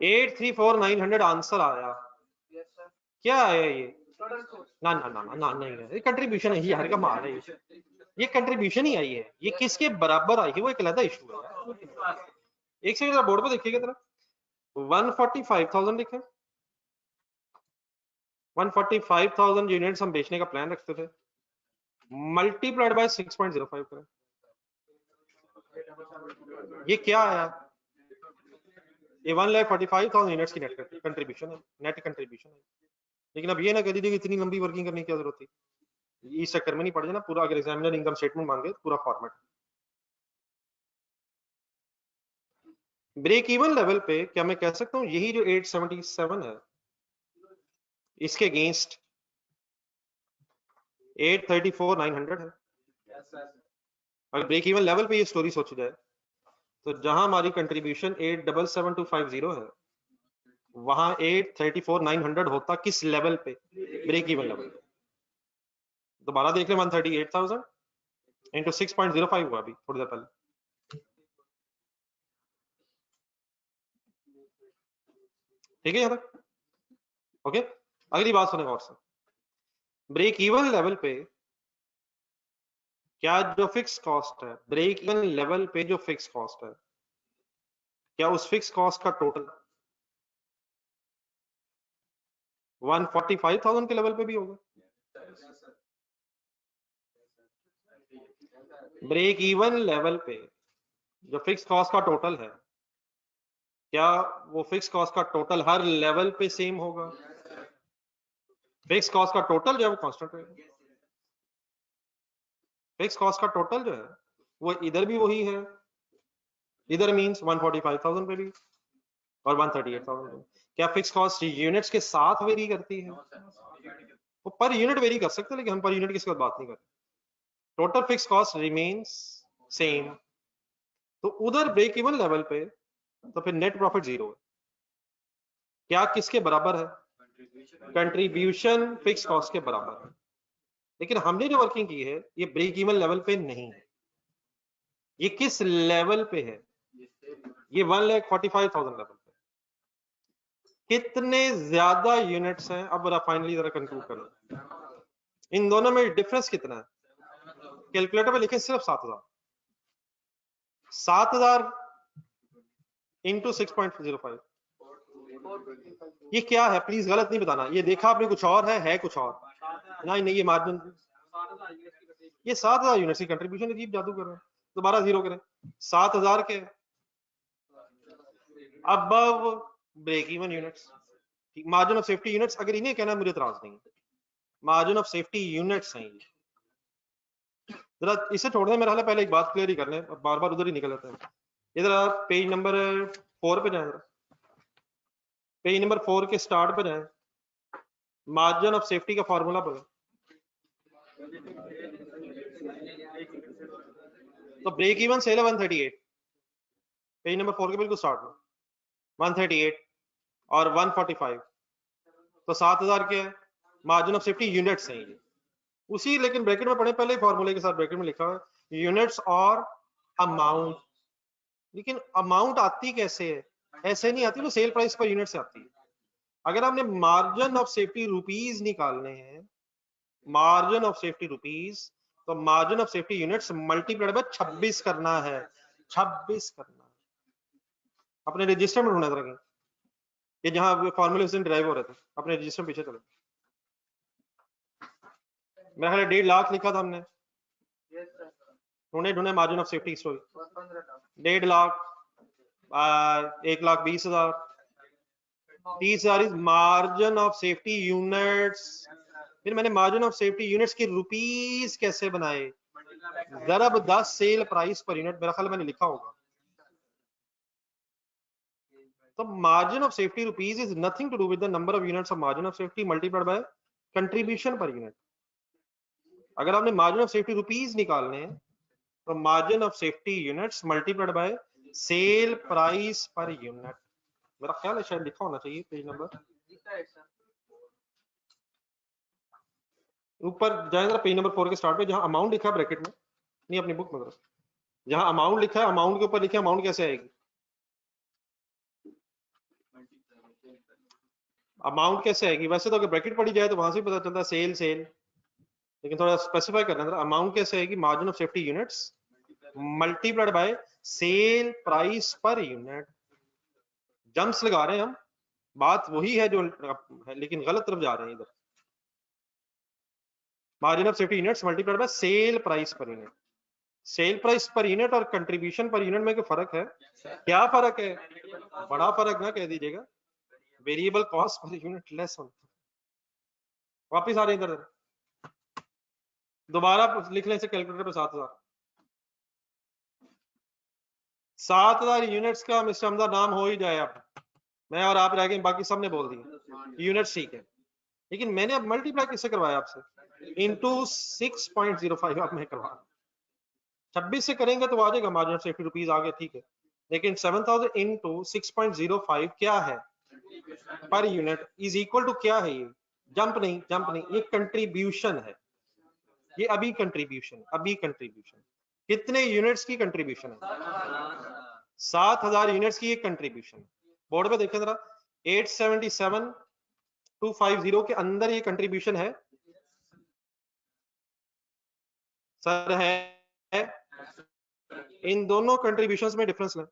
834,900 आंसर आया। क्या आया ये? ना ना ना ना नहीं है, ये कंट्रीब्यूशन है यार, का माल है ये कंट्रीब्यूशन ही आई है। ये किसके बराबर आई है वो एक अलग इशू है। एक सेकंड बोर्ड पे देखिएगा जरा। 145,000 लिखे। 145,000 यूनिट्स हम बेचने का प्लान रखते थे, मल्टीप्लाइड बाय 6.05 करें। ये क्या आया? ये 1,45,000 यूनिट्स की नेट कंट्रीब्यूशन है, नेट कंट्रीब्यूशन है। लेकिन अब ये ना कह दीजिए इतनी लंबी वर्किंग करने की क्या जरूरत थी, इस चक्कर में नहीं पड़ जाए ना। पूरा अगर एग्जामिनर इनकम स्टेटमेंट मांगे पूरा फॉर्मेट। ब्रेक इवन लेवल पे क्या मैं कह सकता हूं यही जो 877 है इसके अगेंस्ट 834,900 है। अगर ब्रेक इवन लेवल पे ये स्टोरी सोची जाए तो जहां हमारी कंट्रीब्यूशन 877,250 है वहां 834,900 होता किस लेवल पे? ब्रेक इवन लेवल पे। दोबारा देख लें, 138,000 इंटू 6.05 हुआ अभी थोड़ी देर पहले। ठीक है यहां तक? ओके, अगली बात सुने और से। ब्रेक इवन लेवल पे क्या जो फिक्स कॉस्ट है, ब्रेक इवन लेवल पे जो फिक्स कॉस्ट है, क्या उस फिक्स कॉस्ट का टोटल 145,000 के लेवल पे भी होगा? ब्रेक इवन लेवल पे जो फिक्स कॉस्ट का टोटल है, क्या वो फिक्स कॉस्ट का टोटल हर लेवल पे सेम होगा? फिक्स कॉस्ट का टोटल जो है वो कांस्टेंट रहेगा। फिक्स कॉस्ट का टोटल जो है वो इधर भी वही है, इधर मींस 145,000 पे भी और 138,000 पे। क्या फिक्स कॉस्ट यूनिट्स के साथ वेरी करती है? वो पर यूनिट वेरी कर सकते हैं, लेकिन हम पर यूनिट की बात नहीं कर रहे। Total fix cost remains same. तो उधर ब्रेक इवन लेवल पे तो फिर नेट प्रॉफिट जीरो है। क्या किसके बराबर है? कंट्रीब्यूशन फिक्स कॉस्ट के बराबर है। लेकिन हमने जो वर्किंग की है ये ब्रेक इवन लेवल पे नहीं है। ये किस लेवल पे है? ये 1,45,000 लेवल पे। कितने ज्यादा यूनिट्स हैं? अब जरा फाइनली जरा कंक्लूड करो, इन दोनों में डिफरेंस कितना है? कैलकुलेटर पे लिखे सिर्फ 7,000। 7,000 इंटू 6.05। ये क्या है? प्लीज गलत नहीं बताना। ये देखा आपने कुछ और है कुछ और। नहीं ये मार्जिन, ये 7,000 यूनिट्स की कंट्रीब्यूशन अजीब जादू कर रहे हैं। दोबारा जीरो करें, 7000 के above break even units. Margin of safety units अगर इन्हें कहना मुझे इतराज नहीं है, मार्जिन ऑफ सेफ्टी यूनिट्स हैं ये। जरा इसे छोड़ दें, मेरा ख्याल है पहले एक बात क्लियर ही कर लें, बार बार उधर ही निकल जाते हैं। इधर आप पेज नंबर 4 पे जाएं, पेज नंबर 4 के स्टार्ट पे जाएं, मार्जिन ऑफ सेफ्टी का फॉर्मूला बोले तो ब्रेक इवन सेल है 138, पेज नंबर 4 के बिल्कुल स्टार्ट में 138 और 145, तो 7000 के मार्जिन ऑफ सेफ्टी यूनिट्स हैं ये उसी, लेकिन ब्रैकेट में पढ़े पहले फॉर्मूले के साथ ब्रैकेट में लिखा हुआ है यूनिट्स और अमाउंट। लेकिन अमाउंट आती कैसे है? ऐसे नहीं आती, वो सेल प्राइस पर यूनिट से आती है। अगर आपने मार्जिन ऑफ सेफ्टी रुपीस निकालने हैं, मार्जिन ऑफ सेफ्टी रुपीस, तो margin of safety units multiplied bye 26 करना है, 26 करना है। अपने रजिस्टर में ढूंढना रखें, ये जहां फॉर्मूले से ड्राइव हो रहे थे, अपने रजिस्टर में पीछे चले। मेरा ख्याल 1.5 लाख लिखा था हमने, ढूंढे margin of safety story 1.5 lakh, 1,20,000, 30,000 is margin of safety units. फिर मैंने मार्जिन ऑफ सेफ्टी यूनिट्स की रुपीस कैसे बनाए, दरब 10 सेल प्राइस पर यूनिट, मेरा ख्याल मैंने लिखा होगा। तो margin of safety rupees is nothing to do with the number of units of margin of safety multiplied by contribution per unit. अगर आपने मार्जिन ऑफ सेफ्टी रुपीस निकालने हैं तो margin of safety units multiplied by sell price per unit. मेरा ख्याल है शायद लिखा होना चाहिए पेज नंबर ऊपर जाए जरा, पेज नंबर 4 के स्टार्ट पे जहां अमाउंट लिखा है ब्रैकेट में, नहीं अपनी बुक में, जहां अमाउंट लिखा है अमाउंट के ऊपर लिखा है अमाउंट कैसे आएगी, अमाउंट कैसे आएगी? वैसे तो अगर ब्रैकेट पढ़ी जाए तो वहां से पता चलता है सेल सेल, लेकिन थोड़ा स्पेसिफाई करना है, अमाउंट कैसे आएगी, margin of safety units multiplied by sell price per unit. Jumps लगा रहे हैं हम, बात वही है जो है, लेकिन गलत तरफ जा रहे हैं। इधर margin of safety units multiplied by sell price per unit. Cell price per unit और कंट्रीब्यूशन पर यूनिट में क्या फर्क है? क्या फर्क है? बड़ा फर्क ना कह दीजिएगा, variable cost per unit less होता। वापिस आ रहे हैं इधर, दोबारा लिख लें इसे कैलकुलेटर पे 7,000 यूनिट्स का मिस्टर हमदा नाम हो ही जाए। अब मैं और आप रह गए, बाकी सबने बोल दिया यूनिट्स, ठीक है, लेकिन मैंने अब मल्टीप्लाई किससे करवाया आपसे? इनटू 6.05 आप मैं करवा 26 से करेंगे तो आ जाएगा मार्जिन ऑफ सेफ्टी रुपीस आ गए, ठीक है, लेकिन 7,000 इनटू 6.05 क्या है per unit is equal to क्या है? ये जंप नहीं, ये कंट्रीब्यूशन है, ये अभी कंट्रीब्यूशन कितने यूनिट्स की कंट्रीब्यूशन है? 7,000 यूनिट्स की एक कंट्रीब्यूशन। बोर्ड पे देखें जरा, 877,250 के अंदर ये कंट्रीब्यूशन है सर, है? इन दोनों कंट्रीब्यूशंस में डिफरेंस लें।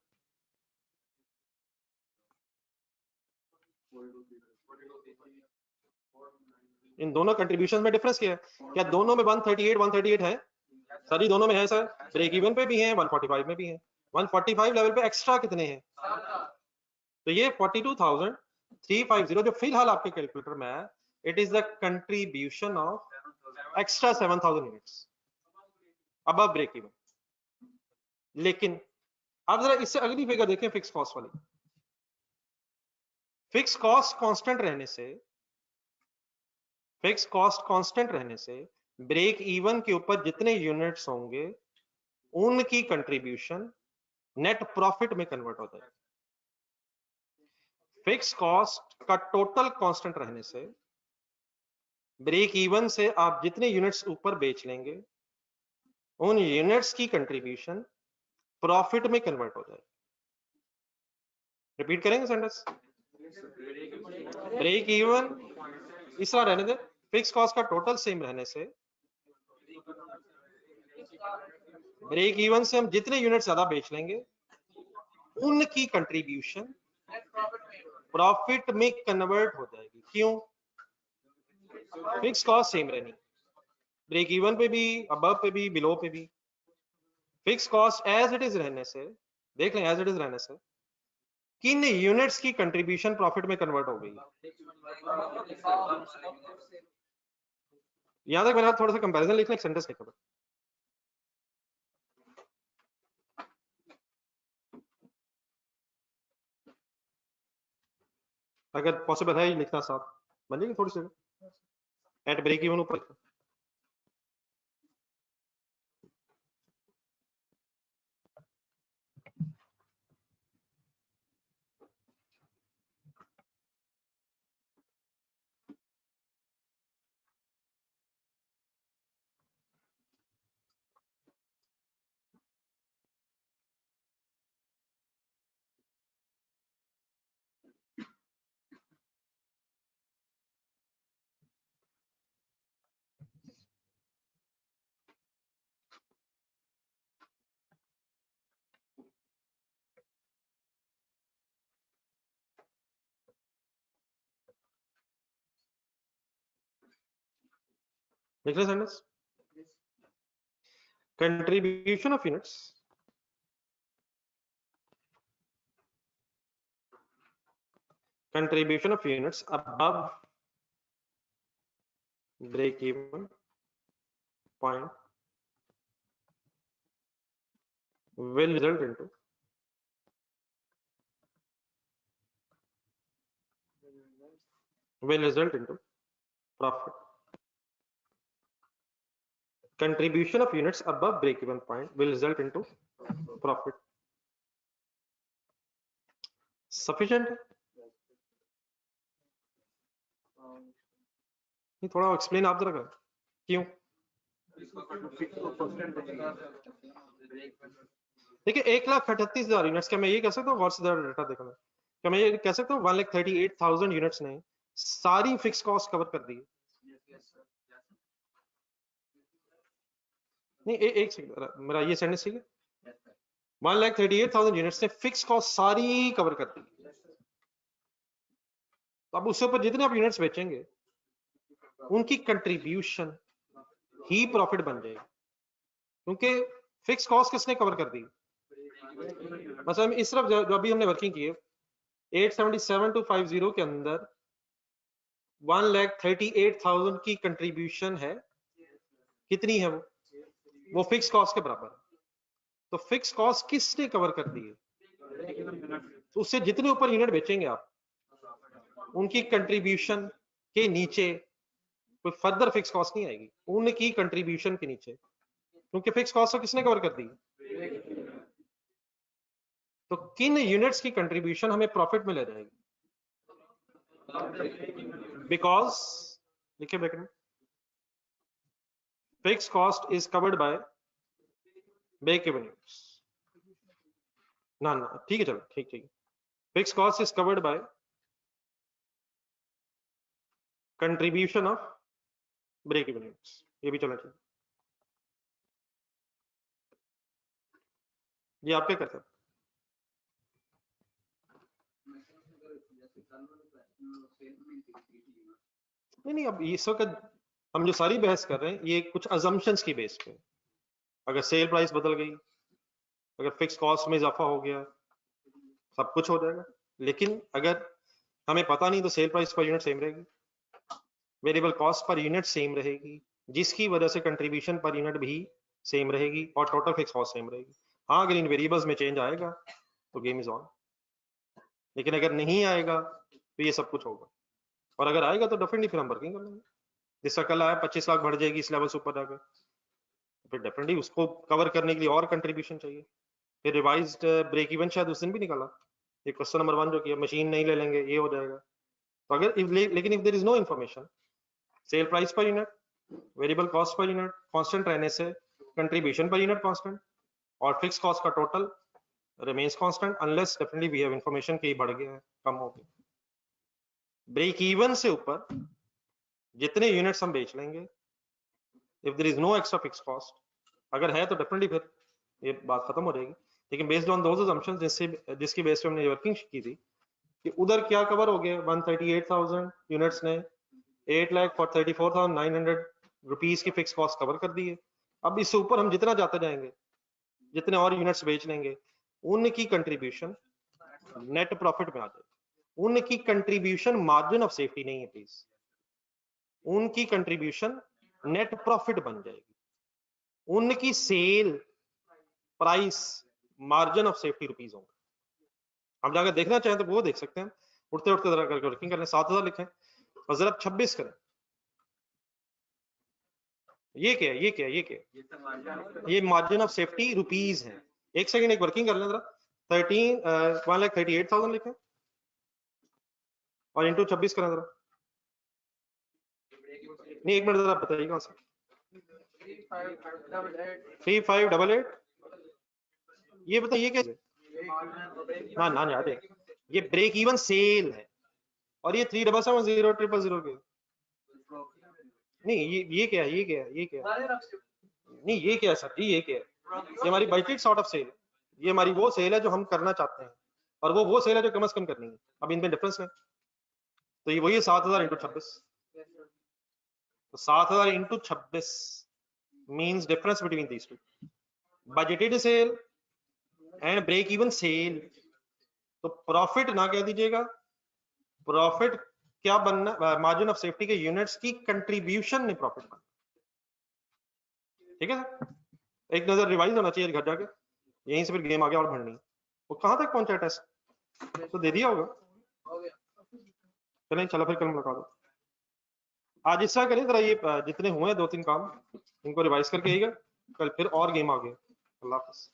इन दोनों कंट्रीब्यूशन में डिफरेंस क्या है? क्या दोनों में 138 है? सर दोनों में है सर, ब्रेक इवन पे भी है, 145 में भी है। 145 लेवल पे एक्स्ट्रा कितने हैं? तो ये 42,350 जो फिलहाल आपके कैलकुलेटर में है, it is the contribution of extra 7,000 units above break even. लेकिन अब जरा इससे अगली फिगर देखें, फिक्स कॉस्ट वाली। फिक्स कॉस्ट कांस्टेंट रहने से ब्रेक इवन के ऊपर जितने यूनिट्स होंगे उनकी कंट्रीब्यूशन नेट प्रॉफिट में कन्वर्ट होता है। फिक्स कॉस्ट का टोटल कांस्टेंट रहने से ब्रेक इवन से आप जितने यूनिट्स ऊपर बेच लेंगे उन यूनिट्स की कंट्रीब्यूशन प्रॉफिट में कन्वर्ट हो जाएगी। रिपीट करेंगे सेंटेंस, ब्रेक इवन इस तरह रहने दे, फिक्स कॉस्ट का टोटल सेम रहने से ब्रेक इवन से हम जितने यूनिट ज्यादा बेच लेंगे उनकी कंट्रीब्यूशन प्रॉफिट में कन्वर्ट हो जाएगी। क्यों? फिक्स कॉस्ट सेम रहनी, ब्रेक इवन पे भी, अबव पे भी, बिलो पे भी। Fix cost as it is रहने से, देख लें एज इट इज रहने से किन यूनिट्स की कंट्रीब्यूशन प्रॉफिट में कन्वर्ट हो गई। याद है मेरा थोड़ा सा कंपैरिजन लिखना, एक सेंटेंस लिखा। अगर पॉसिबल है लिखना साथ बन जाएगी थोड़ी सी एट ब्रेक इवन ऊपर। लिख रहे sentence. Contribution of units above break even point will result into profit. Contribution of units above break even point will result into profit. Sufficient? ये थोड़ा एक्सप्लेन आप जरा करें क्यों। देखिए 1,38,000 यूनिट्स, क्या मैं ये कह सकता हूँ, व्हाट्स द डाटा देखना, क्या मैं ये कह सकता हूँ 1,38,000 यूनिट्स ने सारी फिक्स कॉस्ट कवर कर दी। नहीं एक सेकंड, मेरा ये सेंटेंस ठीक है। 1,38,000 यूनिट्स ने फिक्स कॉस्ट सारी कवर कर दी। तो अब उससे ऊपर जितने आप यूनिट्स बेचेंगे उनकी कंट्रीब्यूशन ही प्रॉफिट बन जाएगी, क्योंकि फिक्स कॉस्ट किसने कवर कर दी। मतलब इस तरफ जो अभी हमने वर्किंग की है 877,250 के अंदर 1,38,000 की कंट्रीब्यूशन है, कितनी है वो फिक्स कॉस्ट के बराबर है। तो फिक्स कॉस्ट किसने कवर कर दी है, तो उससे जितने ऊपर यूनिट बेचेंगे आप उनकी कंट्रीब्यूशन के नीचे कोई फर्दर फिक्स कॉस्ट नहीं आएगी, उनकी कंट्रीब्यूशन के नीचे, क्योंकि फिक्स कॉस्ट तो किसने कवर कर दी। तो किन यूनिट्स की कंट्रीब्यूशन हमें प्रॉफिट में ले जाएगी, बिकॉज लिखिए ब्रैकेट में fix cost is covered by break even units. ना ठीक है, चलो ठीक है। Fix cost is covered by contribution of break even units, ये भी चलना चाहिए। ये आप क्या करते हैं। नहीं अब इस वक्त हम जो सारी बहस कर रहे हैं ये कुछ अजम्पशंस की बेस पे, अगर सेल प्राइस बदल गई, अगर फिक्स कॉस्ट में इजाफा हो गया, सब कुछ हो जाएगा। लेकिन अगर हमें पता नहीं तो sale price per unit same रहेगी, variable cost per unit same रहेगी, जिसकी वजह से कंट्रीब्यूशन पर यूनिट भी सेम रहेगी और टोटल फिक्स कॉस्ट सेम रहेगी। हाँ अगर इन वेरिएबल्स में चेंज आएगा तो गेम इज ऑन, लेकिन अगर नहीं आएगा तो ये सब कुछ होगा, और अगर आएगा तो डेफिनेटली फिर हम वर्किंग कर लेंगे। जिसका कल आया 25 लाख बढ़ जाएगी इस लेवल से ऊपर जाकर, फिर डेफिनेटली उसको कवर करने के लिए और कंट्रीब्यूशन चाहिए। फिर रिवाइज्ड ब्रेक इवन शायद उस दिन भी निकाला, ये क्वेश्चन नंबर 1 जो किया, मशीन नहीं ले लेंगे ये हो जाएगा। तो अगर लेकिन if there is no information, sell price per unit, variable cost per unit constant रहने से कंट्रीब्यूशन पर यूनिट कांस्टेंट और फिक्स कॉस्ट का total remains constant, unless definitely we have information कि बढ़ गया है कम हो गया। ब्रेक इवन से ऊपर जितने यूनिट्स हम बेच लेंगे, if there is no extra fix cost, अगर है तो डेफिनेटली फिर ये बात खत्म हो जाएगी। लेकिन बेस्ड ऑन दोज असम्पशंस जिसकी बेस पे हमने वर्किंग की थी कि उधर क्या कवर हो गया, 138,000 यूनिट्स ने 8,34,900 रुपीस की फिक्स कॉस्ट कवर कर दी है। अब इससे ऊपर हम जितना जाते जाएंगे जितने और यूनिट्स बेच लेंगे उनकी कंट्रीब्यूशन नेट प्रॉफिट में आ जाएगी। उनकी कंट्रीब्यूशन मार्जिन ऑफ सेफ्टी नहीं है प्लीज, उनकी कंट्रीब्यूशन नेट प्रॉफिट बन जाएगी। उनकी sale price margin of safety rupees होंगे। हम जाकर देखना चाहें तो वो देख सकते हैं, उठते उठते जरा करके वर्किंग कर लें, 7,000 लिखें और जरा 26 करें। ये क्या है, ये क्या है, ये क्या है? ये मार्जिन ऑफ सेफ्टी रुपीज है। एक सेकंड एक वर्किंग कर लें जरा। 1,38,000 लिखें और इंटू 26 करें जरा। नहीं, एक मिनट जरा बताइए कौन सा 3588, ये बताइए क्या ना ना याद है, ये ब्रेक इवन सेल है और ये 3770000 के नहीं, ये क्या है, ये क्या है, ये क्या है? नहीं ये क्या है सर जी, ये क्या है? ये हमारी बजटेड सॉर्ट ऑफ सेल, ये हमारी वो सेल है जो हम करना चाहते हैं और वो सेल है जो कम से कम करनी है। अब इनमें डिफरेंस है, तो ये वही है 7,000 इंटू 26। तो 7,000 into 26 means difference between these two, budgeted sale and break even sale. तो प्रॉफिट ना कह दीजिएगा, प्रॉफिट क्या बनना, मार्जिन ऑफ सेफ्टी के यूनिट्स की कंट्रीब्यूशन ने प्रॉफिट बनना। ठीक है सर, एक नजर रिवाइज होना चाहिए घर जाके, यहीं से फिर गेम आगे और बढ़नी। वो कहां तक पहुंचा टेस्ट तो दे दिया होगा, चलें चलो फिर कल मुलाकात हो। आज इस तरह करें जरा, ये जितने हुए 2-3 काम इनको रिवाइज करके आइएगा, कल फिर और गेम आ गए। अल्लाह हाफिज़।